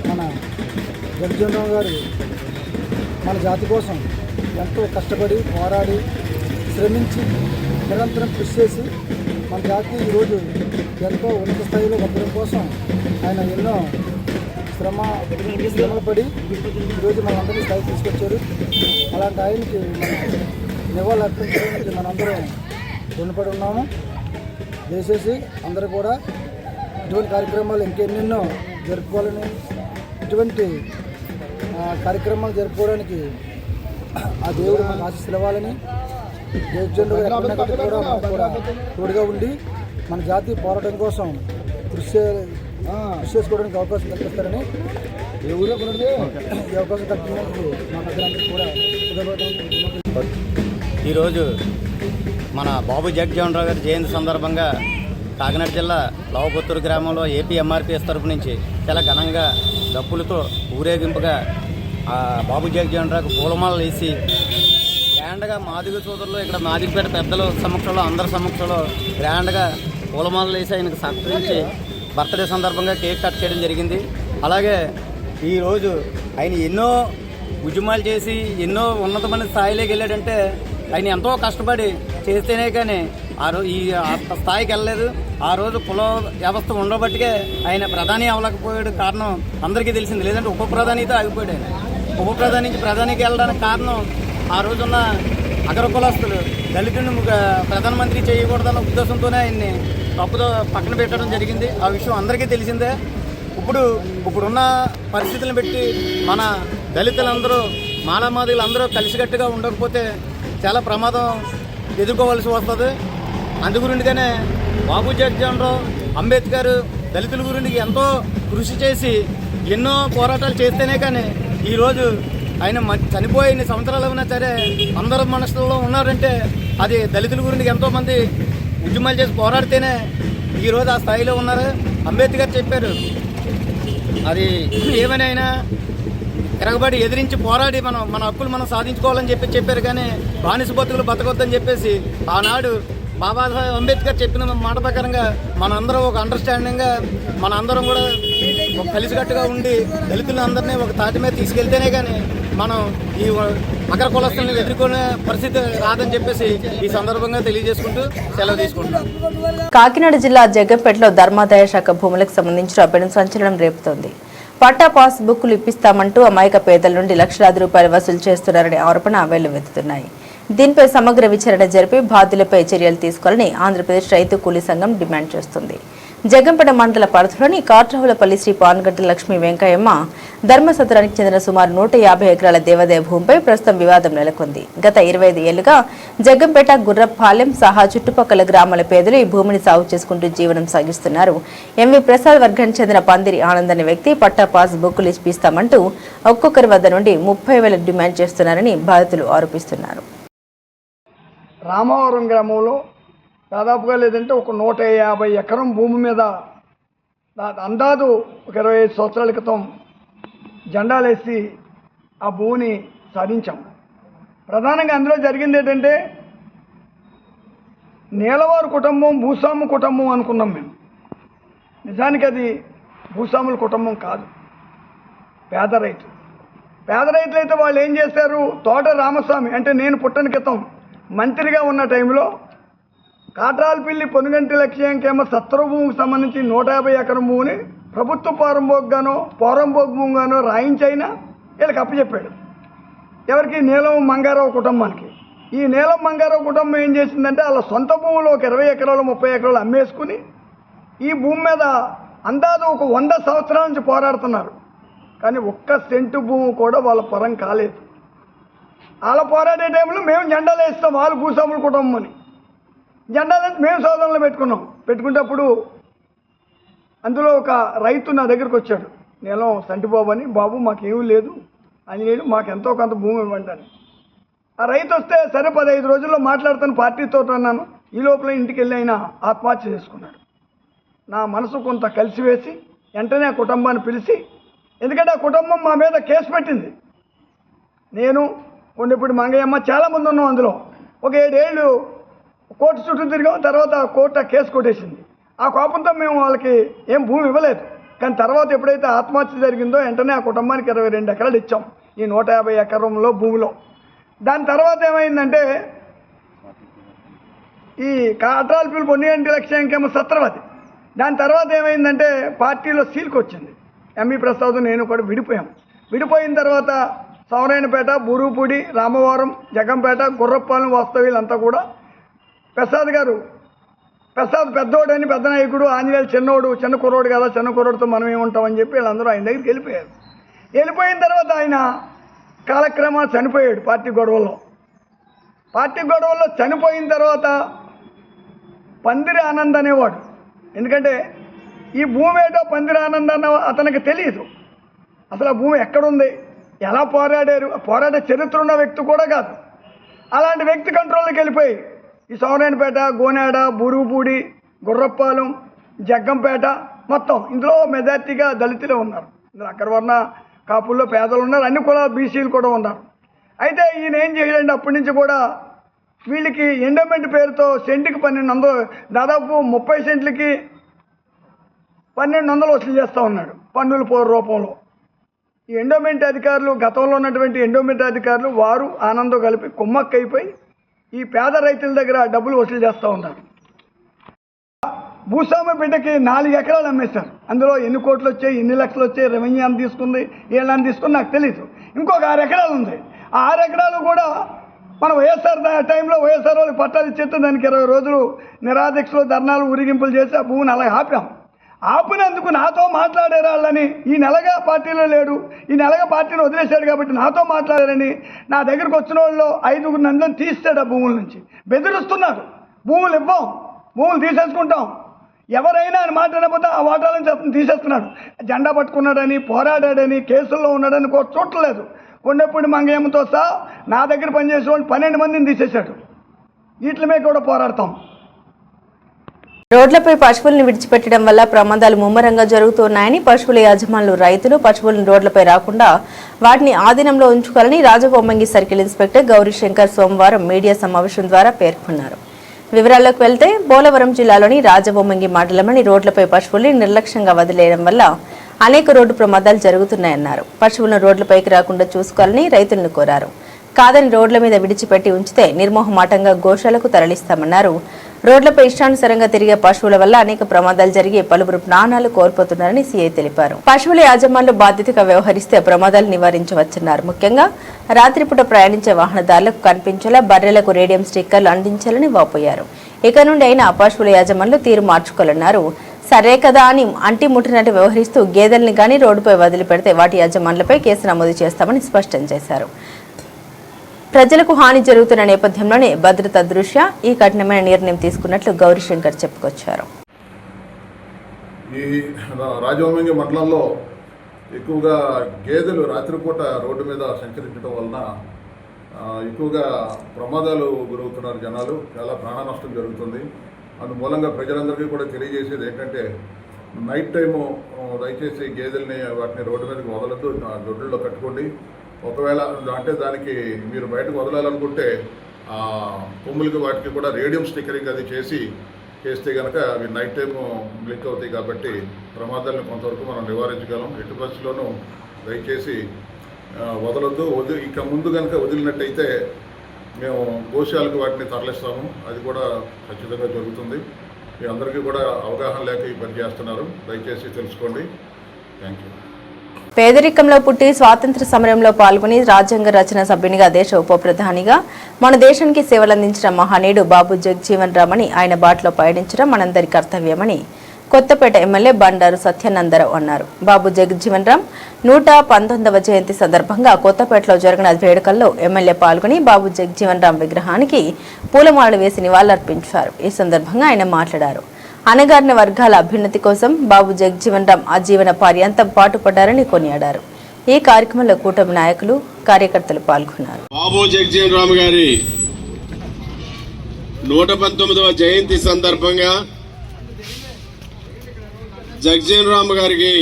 మన జగజీవన్ రామ్ గారు మన జాతి కోసం ఎంతో కష్టపడి పోరాడి శ్రమించి నిరంతరం కృషి చేసి మన జాతి ఈరోజు ఎంతో ఉన్నత స్థాయిలో ఉండడం కోసం ఆయన ఎన్నో శ్రమలు పడి ఈరోజు మనందరినీ స్థాయి తీసుకొచ్చారు. అలాంటి ఆయనకి నివాళులు అర్పించడానికి మనందరం రుణపడి ఉన్నాము. దయచేసి అందరూ కూడా ఇటువంటి కార్యక్రమాలు ఇంకెన్నెన్నో జరుపుకోవాలని, ఇటువంటి కార్యక్రమాలు జరుపుకోవడానికి ఆ దేవుడు మనకు ఆశీస్సులు ఇవ్వాలని, జగజీవన్ కూడా తోడుగా ఉండి మన జాతి పోరాటం కోసం కృషి చేసుకోవడానికి అవకాశం కల్పిస్తారని ఈ అవకాశం కల్పించినందుకు మా ప్రజలందరికీ కూడా ఈరోజు మన బాబు జగజీవన్ రామ్ గారి జయంతి సందర్భంగా కాకినాడ జిల్లా లోవకొత్తూరు గ్రామంలో ఏపీ ఎంఆర్పీఎస్ తరఫు నుంచి చాలా ఘనంగా డప్పులతో ఊరేగింపుగా బాబు జగజీవన్ రామ్కి పూలమాలలు వేసి గ్రాండ్గా మాదిగ సోదరులు ఇక్కడ మాదిగపేట పెద్దల సమక్షంలో అందరి సమక్షంలో గ్రాండ్గా పూలమాలలు వేసి ఆయనకు సత్కరించి బర్త్డే సందర్భంగా కేక్ కట్ చేయడం జరిగింది. అలాగే ఈరోజు ఆయన ఎన్నో ఉద్యమాలు చేసి ఎన్నో ఉన్నతమైన స్థాయిలోకి వెళ్ళాడంటే ఆయన ఎంతో కష్టపడి చేస్తేనే కానీ ఈ స్థాయికి వెళ్ళలేదు. ఆ రోజు కుల వ్యవస్థ ఉండబట్టికే ఆయన ప్రధాని అవ్వలేకపోయాడు. కారణం అందరికీ తెలిసింది. లేదంటే ఉప ప్రధానితో ఆగిపోయాడు. ఆయన ఉప ప్రధాని నుంచి ప్రధానికి వెళ్ళడానికి కారణం ఆ రోజున్న అగ్ర కులస్తులు దళితుడిని ప్రధానమంత్రి చేయకూడదన్న ఉద్దేశంతోనే ఆయన్ని తప్పుతో పక్కన పెట్టడం జరిగింది. ఆ విషయం అందరికీ తెలిసిందే. ఇప్పుడున్న పరిస్థితులను బట్టి మన దళితులందరూ మానవాదిలు అందరూ కలిసికట్టుగా ఉండకపోతే చాలా ప్రమాదం ఎదుర్కోవాల్సి వస్తుంది. అందుగురిండిగానే బాబు జగజీవన్ రామ్ అంబేద్కర్ దళితుల గురించి ఎంతో కృషి చేసి ఎన్నో పోరాటాలు చేస్తేనే కానీ ఈరోజు ఆయన చనిపోయి ఇన్ని సంవత్సరాలు ఉన్నా సరే అందరూ మనసులో ఉన్నారంటే అది దళితుల గురించి ఎంతోమంది ఉద్యమాలు చేసి పోరాడితేనే ఈరోజు ఆ స్థాయిలో ఉన్నారు. అంబేద్కర్ చెప్పారు, అది ఏమైనా తిరగబడి ఎదిరించి పోరాడి మన హక్కులు మనం సాధించుకోవాలని చెప్పారు. కానీ బానిస బతుకులు బతకొద్దని చెప్పేసి ఆనాడు బాబాసాహెబ్ అంబేద్కర్ చెప్పిన మాట ప్రకారంగా మనందరం ఒక అండర్స్టాండింగ్గా మనందరం కూడా ఒక కలిసికట్టుగా ఉండి దళితులందరినీ ఒక తాటి మీద తీసుకెళ్తేనే కానీ మనం ఈ అగ్ర కులస్తులను ఎదుర్కొనే పరిస్థితి రాదని చెప్పేసి ఈ సందర్భంగా తెలియజేసుకుంటూ సెలవు తీసుకుంటున్నాం. కాకినాడ జిల్లా జగ్గంపేటలో ధర్మాదాయ శాఖ భూములకు సంబంధించిన పెను సంచలనం రేపుతోంది. పట్టా పాస్ బుక్లు ఇప్పిస్తామంటూ అమాయక పేదల నుండి లక్షలాది రూపాయలు వసూలు చేస్తున్నారనే ఆరోపణ వెల్లువెత్తుతున్నాయి. దీనిపై సమగ్ర విచారణ జరిపి బాధ్యులపై చర్యలు తీసుకోవాలని ఆంధ్రప్రదేశ్ రైతు కూలీ సంఘం డిమాండ్ చేస్తుంది. జగ్గంపేట మండల పరిధిలోని కాట్రావులపల్లి శ్రీ పాన్గంటి లక్ష్మీ వెంకయ్యమ్మ ధర్మసత్రానికి చెందిన సుమారు 150 ఎకరాల దేవాదాయ భూమిపై ప్రస్తుతం వివాదం నెలకొంది. గత 25 ఏళ్లుగా జగ్గంపేట, గుర్రపాలెం సహా చుట్టుపక్కల గ్రామాల పేదలు ఈ భూమిని సాగు చేసుకుంటూ జీవనం సాగిస్తున్నారు. ఎంవి ప్రసాద్ వర్గానికి చెందిన పందిరి ఆనంద్ అనే వ్యక్తి పట్టా పాస్ బుక్కులు ఇప్పిస్తామంటూ ఒక్కొక్కరి వద్ద నుండి 30,000 డిమాండ్ చేస్తున్నారని బాధితులు ఆరోపిస్తున్నారు. రామవరం గ్రామంలో దాదాపుగా లేదంటే ఒక 150 ఎకరం భూమి మీద అందాజు ఒక 25 సంవత్సరాల క్రితం జెండాలేసి ఆ భూమిని సాధించాం. ప్రధానంగా అందులో జరిగింది ఏంటంటే నేలవారు కుటుంబం, భూస్వామి కుటుంబం అనుకున్నాం మేము. నిజానికి అది భూస్వాముల కుటుంబం కాదు, పేద రైతులు. పేద రైతులైతే వాళ్ళు ఏం చేశారు, తోట రామస్వామి అంటే నేను పుట్టని క్రితం మంత్రిగా ఉన్న టైంలో కాట్రాలపల్లి పొనుగంటి లక్ష్యంకేమో సత్ర భూమికి సంబంధించి 150 ఎకరం భూమిని ప్రభుత్వ పోరంబోక్ భూమిగానో రాయించైనా వీళ్ళకి అప్పచెప్పాడు. ఎవరికి? నీలం మంగారావు కుటుంబానికి. ఈ నీలం మంగారావు కుటుంబం ఏం చేసిందంటే వాళ్ళ సొంత భూములు ఒక 20 ఎకరాలు 30 ఎకరాలు అమ్మేసుకుని ఈ భూమి మీద అందాజు ఒక 100 సంవత్సరాల నుంచి పోరాడుతున్నారు. కానీ ఒక్క సెంటు భూమి కూడా వాళ్ళ పొరం కాలేదు. వాళ్ళ పోరాడే టైంలో మేము జెండాలు వేస్తాం, వాళ్ళు భూస్వాముల కుటుంబం అని జెండాలు మేము సోదరులు పెట్టుకునేటప్పుడు అందులో ఒక రైతు నా దగ్గరికి వచ్చాడు, నేను సంటిబాబు అని. బాబు మాకేమీ లేదు అని లేదు, మాకు ఎంతో కొంత భూమి ఇవ్వండి అని. ఆ రైతు వస్తే సరే 15 రోజుల్లో మాట్లాడుతాను పార్టీతో అన్నాను. ఈ లోపల ఇంటికి వెళ్ళి ఆయన ఆత్మహత్య చేసుకున్నాడు. నా మనసు కొంత కలిసివేసి వెంటనే ఆ కుటుంబాన్ని పిలిచి, ఎందుకంటే ఆ కుటుంబం మా మీద కేసు పెట్టింది. నేను కొండపూడి మంగయ్యమ్మ చాలామంది ఉన్నాం అందులో. ఒక 7 ఏళ్ళు కోర్టు చుట్టూ తిరిగాం. తర్వాత కోర్టు ఆ కేసు కొట్టేసింది. ఆ కోపంతో మేము వాళ్ళకి ఏం భూమి ఇవ్వలేదు. కానీ తర్వాత ఎప్పుడైతే ఆత్మహత్య జరిగిందో వెంటనే ఆ కుటుంబానికి 22 ఎకరాలు ఇచ్చాం ఈ 150 ఎకరంలో భూమిలో. దాని తర్వాత ఏమైందంటే ఈ కాట్రాలపల్లి పొన్నిగంటి లక్ష్యంకేమో సత్రవతి. దాని తర్వాత ఏమైందంటే పార్టీలో సీల్కి వచ్చింది. ఎంవి ప్రసాద్ నేను కూడా విడిపోయాం. విడిపోయిన తర్వాత సవరాయనపేట, బూరుగుపూడి, రామవరం, జగ్గంపేట, గుర్రపాలెం వాస్తవ్యులంతా కూడా ప్రసాద్ పెద్దోడని పెద్ద నాయకుడు, ఆంజనేయులు చిన్నోడు, చిన్న కుర్రోడు కదా, చిన్న కుర్రోడితో మనం ఏముంటామని చెప్పి వీళ్ళందరూ ఆయన దగ్గరికి వెళ్ళిపోయారు. వెళ్ళిపోయిన తర్వాత ఆయన కాలక్రమాలు చనిపోయాడు పార్టీ గొడవల్లో చనిపోయిన తర్వాత పందిరి ఆనంద్ అనేవాడు. ఎందుకంటే ఈ భూమి ఏంటో పందిరి ఆనంద్ అన్న అతనికి తెలియదు. అసలు ఆ భూమి ఎక్కడుంది, ఎలా పోరాడారు, పోరాడే చరిత్ర ఉన్న వ్యక్తి కూడా కాదు. అలాంటి వ్యక్తి కంట్రోల్లోకి వెళ్ళిపోయి ఈ సోమరాయనపేట, గోనాడ, బూరుగుపూడి, గుర్రపాలెం, జగ్గంపేట మొత్తం ఇందులో మెజార్టీగా దళితులే ఉన్నారు. ఇందులో అగ్రవర్ణ కాపుల్లో పేదలు ఉన్నారు, అన్ని కులాల బీసీలు కూడా ఉన్నారు. అయితే ఈయన ఏం చేయాలంటే అప్పటి నుంచి కూడా వీళ్ళకి ఎండోమెంట్ పేరుతో సెంటుకి 1200, దాదాపు 30 సెంట్లకి 1200 వసూలు చేస్తూ ఉన్నాడు పన్నుల రూపంలో. ఈ ఎండోమెంట్ అధికారులు, గతంలో ఉన్నటువంటి ఎండోమెంట్ అధికారులు వారు ఆనందం కలిపి కుమ్మక్కైపోయి ఈ పేద రైతుల దగ్గర డబ్బులు వసూలు చేస్తూ ఉన్నారు. భూస్వామి బిడ్డకి 4 ఎకరాలు అమ్మేశారు. అందులో ఎన్ని కోట్లు వచ్చాయి, ఎన్ని లక్షలు వచ్చాయి, రెవెన్యూ అని తీసుకుంది, ఏళ్ళని తీసుకుంది నాకు తెలీదు. ఇంకొక 6 ఎకరాలు ఉంది. ఆ 6 ఎకరాలు కూడా మన వైఎస్ఆర్ టైంలో వైఎస్ఆర్ వాళ్ళకి పట్టాలు ఇచ్చేస్తే దానికి 20 రోజులు నిరాదీక్షలు, ధర్నాలు, ఊరిగింపులు చేసి ఆ భూమిని అలాగే ఆపాం. ఆపినందుకు నాతో మాట్లాడారు వాళ్ళని. ఈ నెలగా పార్టీలో లేడు, ఈ నెలగా పార్టీని వదిలేశాడు కాబట్టి నాతో మాట్లాడారని నా దగ్గరకు వచ్చిన వాళ్ళు 5 మందిని తీస్తాడు ఆ భూముల నుంచి. బెదిరిస్తున్నారు, భూములు ఇవ్వం, భూములు తీసేసుకుంటాం, ఎవరైనా అని మాట్లాడకపోతే ఆ వాటాల నుంచి అతను తీసేస్తున్నాడు. జెండా పట్టుకున్నాడని, పోరాడాడని, కేసుల్లో ఉన్నాడని చూడలేదు. కొండపూడి మంగయ్యమ్మతో సహా నా దగ్గర పనిచేసే వాళ్ళు 12 మందిని తీసేశాడు. వీటి మీద కూడా పోరాడతాం. రోడ్లపై పశువులను విడిచిపెట్టడం వల్ల ప్రమాదాలు ముమ్మరంగా జరుగుతున్నాయని పశువుల యజమానులు, రైతులు పశువులను రోడ్లపై రాకుండా వాటిని ఆధీనంలో ఉంచుకోవాలని రాజవొమ్మంగి సర్కిల్ ఇన్స్పెక్టర్ గౌరీశంకర్ సోమవారం మీడియా సమావేశం ద్వారా పేర్కొన్నారు. వివరాల్లోకి వెళ్తే పోలవరం జిల్లాలోని రాజవొమ్మంగి మండలంలోని రోడ్లపై పశువుల్ని నిర్లక్ష్యంగా వదిలేయడం వల్ల అనేక రోడ్డు ప్రమాదాలు జరుగుతున్నాయన్నారు. పశువులను రోడ్లపైకి రాకుండా చూసుకోవాలని రైతులను కోరారు. కాదని రోడ్ల మీద విడిచిపెట్టి ఉంచితే నిర్మోహమాటంగా గోశాలకు తరలిస్తామన్నారు. రోడ్లపై ఇష్టానుసారంగా తిరిగే పశువుల వల్ల అనేక ప్రమాదాలు జరిగి పలువురు ప్రాణాలు కోల్పోతున్నారని సీఐ తెలిపారు. పశువుల యాజమాన్లు బాధ్యతగా వ్యవహరిస్తే ప్రమాదాలు నివారించవచ్చన్నారు. ముఖ్యంగా రాత్రిపూట ప్రయాణించే వాహనదారులకు కనిపించేలా బర్రెలకు రేడియం స్టిక్కర్లు అందించాలని వాపోయారు. ఇక నుండి అయినా పశువుల యాజమాన్లు తీరు మార్చుకోవాలన్నారు. సరే కదా అని అంటి ముట్టినట్టు వ్యవహరిస్తూ గేదెల్ని గాని రోడ్డుపై వదిలిపెడితే వాటి యజమానులపై కేసు నమోదు చేస్తామని స్పష్టం చేశారు. ప్రజలకు హాని జరుగుతున్న నేపథ్యంలోనే భద్రతా దృష్ట్యా ఈ కఠినమైన నిర్ణయం తీసుకున్నట్లు గౌరీశంకర్ చెప్పుకొచ్చారు. ఈ రాజవొమ్మంగి మండలంలో ఎక్కువగా గేదెలు రాత్రిపూట రోడ్డు మీద సంచరించడం వలన ఎక్కువగా ప్రమాదాలు గురవుతున్నారు జనాలు. చాలా ప్రాణ నష్టం జరుగుతుంది. అందుమూలంగా ప్రజలందరికీ కూడా తెలియజేసేది ఏంటంటే నైట్ టైము దయచేసి గేదెల్ని వాటిని రోడ్డు మీదకి వదలద్దు, దొడ్లలో కట్టుకోండి. ఒకవేళ అంటే దానికి మీరు బయటకు వదలాలనుకుంటే కొమ్ములకి వాటికి కూడా రేడియం స్టిక్కరింగ్ అది చేస్తే కనుక అవి నైట్ టైము బ్లింక్ అవుతాయి. కాబట్టి ప్రమాదాలను కొంతవరకు మనం నివారించగలం. ఎట్టి పరిస్థితుల్లోనూ దయచేసి వదలొద్దు. ఇక ముందు కనుక వదిలినట్టయితే మేము గోశాలకు వాటిని తరలిస్తాము. అది కూడా ఖచ్చితంగా జరుగుతుంది. మీ అందరికీ కూడా అవగాహన లేక ఈ పని చేస్తున్నారు. దయచేసి తెలుసుకోండి. Thank you. పేదరికంలో పుట్టి స్వాతంత్ర సమరంలో పాల్గొని రాజ్యాంగ రచన సభ్యునిగా దేశ ఉప ప్రధానిగా మన దేశానికి సేవలందించిన మహనీయుడు బాబు జగజీవన్ రామ్ అని ఆయన బాటలో పయనించడం మనందరి కర్తవ్యమని కొత్తపేట ఎమ్మెల్యే బండారు సత్యానందరావు అన్నారు. బాబు జగజీవన్ రామ్ 119వ జయంతి సందర్భంగా కొత్తపేటలో జరిగిన వేడుకల్లో ఎమ్మెల్యే పాల్గొని బాబు జగజీవన్ రామ్ విగ్రహానికి పూలమాలలు వేసి నివాళులర్పించారు. ఈ సందర్భంగా ఆయన మాట్లాడారు. అణగారిన వర్గాల అభ్యున్నతి కోసం బాబు జగజీవన్ రామ్ ఆజీవన పర్యంతం పాటుపడ్డారని కొనియాడారు. ఈ కార్యక్రమంలో కూటమి నాయకులు కార్యకర్తలు పాల్గొన్నారు. బాబు జగజీవన్ రామ్ గారి 119వ జయంతి సందర్భంగా జగజీవన్ రామ్ గారికి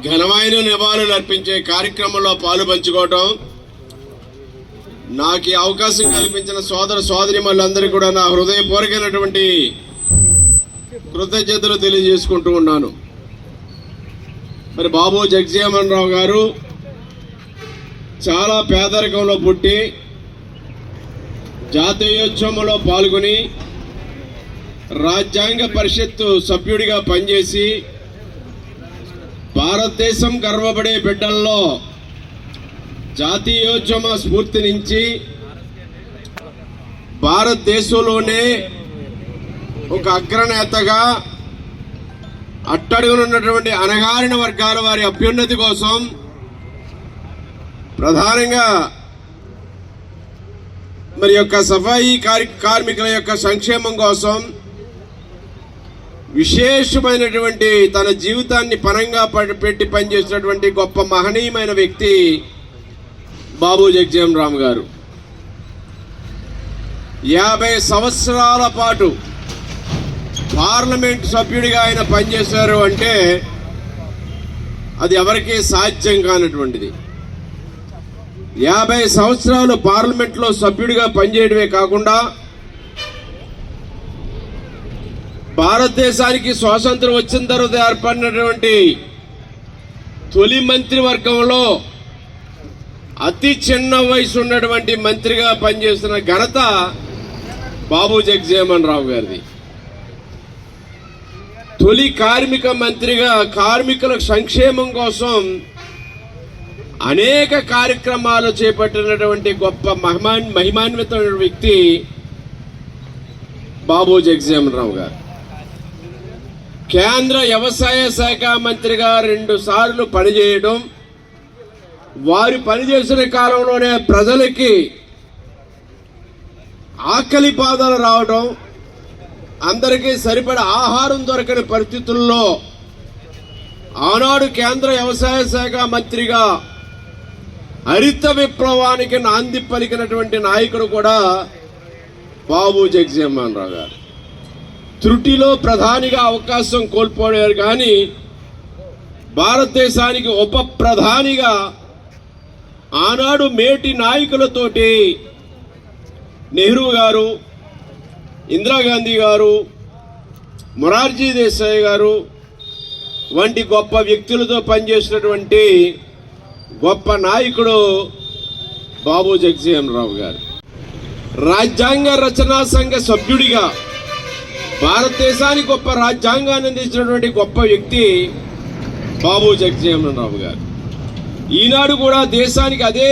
ఘనమైన నివాళులు అర్పించే కార్యక్రమంలో పాలు పంచుకోవటం, నాకు ఈ అవకాశం కల్పించిన సోదర సోదరీమణులందరికీ కూడా నా హృదయపూర్వకమైనటువంటి కృతజ్ఞతలు తెలియజేసుకుంటూ ఉన్నాను. మరి బాబు జగజీవన్ రామ్ గారు చాలా పేదరికంలో పుట్టి జాతీయోత్సవంలో పాల్గొని రాజ్యాంగ పరిషత్తు సభ్యుడిగా పనిచేసి భారతదేశం గర్వపడే బిడ్డల్లో జాతీయోద్యమ స్ఫూర్తి నుంచి భారతదేశంలోనే ఒక అగ్రనేతగా అట్టడుగునున్నటువంటి అణగారిన వర్గాల వారి అభ్యున్నతి కోసం, ప్రధానంగా మరి యొక్క సఫాయి కార్మికుల యొక్క సంక్షేమం కోసం విశేషమైనటువంటి తన జీవితాన్ని పరంగా పెట్టి పనిచేసినటువంటి గొప్ప మహనీయమైన వ్యక్తి బాబు జగజీవన్ రామ్ గారు. 50 సంవత్సరాల పాటు పార్లమెంట్ సభ్యుడిగా ఆయన పనిచేశారు అంటే అది ఎవరికీ సాధ్యం కానటువంటిది. 50 సంవత్సరాలు పార్లమెంట్లో సభ్యుడిగా పనిచేయడమే కాకుండా భారతదేశానికి స్వాతంత్రం వచ్చిన తర్వాత ఏర్పడినటువంటి తొలి మంత్రివర్గంలో అతి చిన్న వయసు ఉన్నటువంటి మంత్రిగా పనిచేస్తున్న ఘనత బాబు జగజీవన్ రామ్ గారిది. తొలి కార్మిక మంత్రిగా కార్మికుల సంక్షేమం కోసం అనేక కార్యక్రమాలు చేపట్టినటువంటి గొప్ప మహిమాన్వితమైన వ్యక్తి బాబు జగజీవన్ రామ్ గారు. కేంద్ర వ్యవసాయ శాఖ మంత్రిగా 2 సార్లు పనిచేయడం, వారు పనిచేసిన కాలంలోనే ప్రజలకి ఆకలి బాధలు రావడం, అందరికీ సరిపడ ఆహారం దొరకని పరిస్థితుల్లో ఆనాడు కేంద్ర వ్యవసాయ శాఖ మంత్రిగా హరిత విప్లవానికి నాంది పలికినటువంటి నాయకుడు కూడా బాబు జగజీవన్ రామ్ గారు. త్రుటిలో ప్రధానిగా అవకాశం కోల్పోయారు, కానీ భారతదేశానికి ఉప ప్రధానిగా ఆనాడు మేటి నాయకులతోటి నెహ్రూ గారు, ఇందిరాగాంధీ గారు, మొరార్జీ దేశాయ్ గారు వంటి గొప్ప వ్యక్తులతో పనిచేసినటువంటి గొప్ప నాయకుడు బాబు జగజీవన్ రామ్ గారు. రాజ్యాంగ రచనా సంఘ సభ్యుడిగా భారతదేశానికి గొప్ప రాజ్యాంగాన్ని అందించినటువంటి గొప్ప వ్యక్తి బాబు జగజీవన్ రామ్ గారు. ఈనాడు కూడా దేశానికి అదే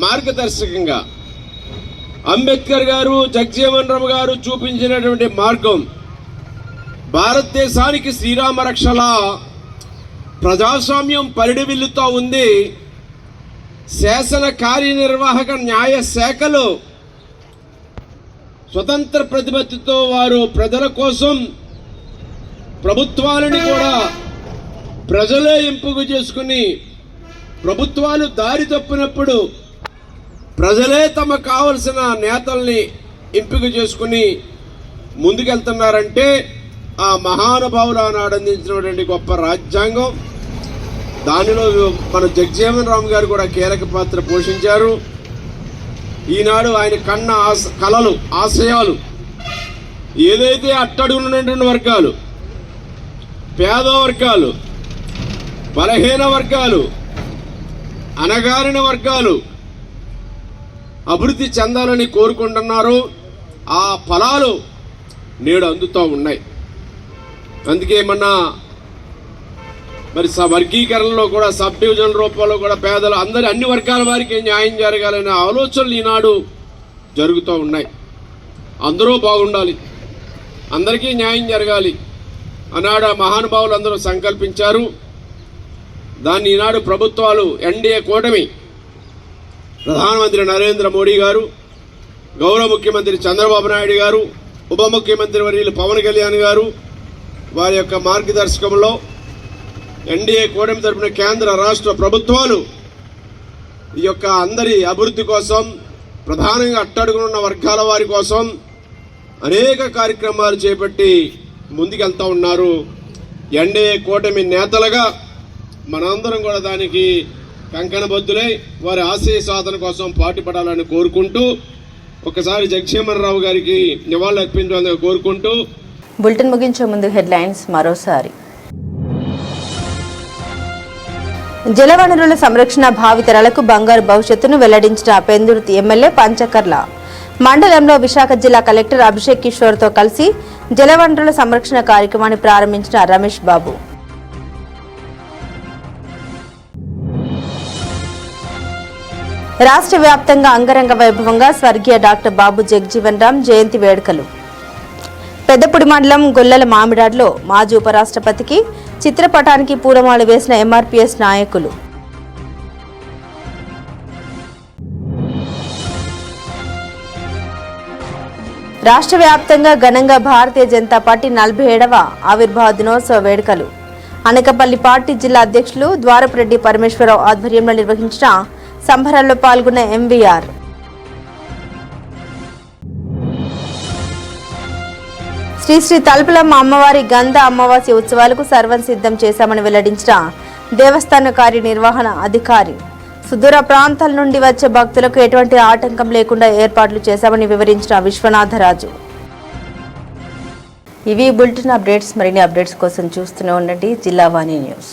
మార్గదర్శకంగా అంబేద్కర్ గారు, జగజీవన్ రామ్ గారు చూపించినటువంటి మార్గం భారతదేశానికి శ్రీరామ రక్షల ప్రజాస్వామ్యం పరిడివిల్లుతో ఉంది. శాసన కార్యనిర్వాహక న్యాయ శాఖలు స్వతంత్ర ప్రతిపత్తితో వారు ప్రజల కోసం ప్రభుత్వాలని కూడా ప్రజలే ఎంపిక చేసుకుని, ప్రభుత్వాలు దారి తప్పినప్పుడు ప్రజలే తమకు కావలసిన నేతల్ని ఎంపిక చేసుకుని ముందుకెళ్తున్నారంటే ఆ మహానుభావులు ఆనాడు అందించినటువంటి గొప్ప రాజ్యాంగం. దానిలో మన జగజీవన్ రామ్ గారు కూడా కీలక పాత్ర పోషించారు. ఈనాడు ఆయన కన్న కలలు, ఆశయాలు ఏదైతే అట్టడుగున్నటువంటి వర్గాలు, పేద వర్గాలు, బలహీన వర్గాలు, అణగారిన వర్గాలు అభివృద్ధి చెందాలని కోరుకుంటున్నారు. ఆ ఫలాలు నేడు అందుతూ ఉన్నాయి. అందుకే మరి వర్గీకరణలో కూడా సబ్ డివిజన్ రూపంలో కూడా పేదలు అన్ని వర్గాల వారికి న్యాయం జరగాలనే ఆలోచనలు ఈనాడు జరుగుతూ ఉన్నాయి. అందరూ బాగుండాలి, అందరికీ న్యాయం జరగాలి అన్నాడు ఆ మహానుభావులు అందరూ సంకల్పించారు. దాన్ని ఈనాడు ప్రభుత్వాలు, ఎన్డీఏ కూటమి, ప్రధానమంత్రి నరేంద్ర మోడీ గారు, గౌరవ ముఖ్యమంత్రి చంద్రబాబు నాయుడు గారు, ఉప ముఖ్యమంత్రి వర్యులు పవన్ కళ్యాణ్ గారు వారి యొక్క మార్గదర్శకంలో ఎన్డీఏ కూటమి తరపున కేంద్ర రాష్ట్ర ప్రభుత్వాలు ఈ యొక్క అందరి అభివృద్ధి కోసం, ప్రధానంగా అట్టడుగునున్న వర్గాల వారి కోసం అనేక కార్యక్రమాలు చేపట్టి ముందుకెళ్తా ఉన్నారు. ఎన్డీఏ కూటమి నేతలుగా మనందరం కూడా దానికి కంకణబద్దులై వారి ఆశయ సాధన కోసం పాటుపడాలని కోరుకుంటూ, ఒకసారి జగజీవన్ రావు గారికి నివాళులు అర్పించాలని కోరుకుంటూ బులెటిన్ ముగించే ముందు హెడ్లైన్స్ మరోసారి. జలవనరుల సంరక్షణ భావితరాలకు బంగారు భవిష్యత్తును వెల్లడించిన పెందుర్తి ఎమ్మెల్యే పంచకర్ల. మండలంలో విశాఖ జిల్లా కలెక్టర్ అభిషేక్ కిషోర్తో కలిసి జలవనరుల సంరక్షణ కార్యక్రమాన్ని ప్రారంభించిన రమేష్ బాబు. రాష్ట్ర వ్యాప్తంగా అంగరంగ వైభవంగా స్వర్గీయ డాక్టర్ బాబు జగజీవన్ రామ్ జయంతి వేడుకలు. పెద్దపూడి మండలం గొల్లల మామిడాడ్లో మాజీ ఉపరాష్ట్రపతికి చిత్రపటానికి పూలమాల వేసిన ఎంఆర్పీఎస్ నాయకులు. రాష్ట్ర వ్యాప్తంగా ఘనంగా భారతీయ జనతా పార్టీ 47వ ఆవిర్భావ దినోత్సవ వేడుకలు. అనకపల్లి పార్టీ జిల్లా అధ్యక్షులు ద్వారపురెడ్డి పరమేశ్వరరావు ఆధ్వర్యంలో నిర్వహించిన సంబరాల్లో పాల్గొన్న ఎంవీఆర్. శ్రీ శ్రీ తలుపులమ్మ అమ్మవారి గంధ అమావాస్య ఉత్సవాలకు సర్వం సిద్ధం చేశామని వెల్లడించిన దేవస్థాన కార్యనిర్వహణ అధికారి. సుదూర ప్రాంతాల నుండి వచ్చే భక్తులకు ఎటువంటి ఆటంకం లేకుండా ఏర్పాట్లు చేశామని వివరించిన విశ్వనాథరాజు. ఇవి బులెటిన్ అప్డేట్స్. మరిన్ని అప్డేట్స్ కోసం చూస్తూనే ఉండండి జిల్లా వాణి న్యూస్.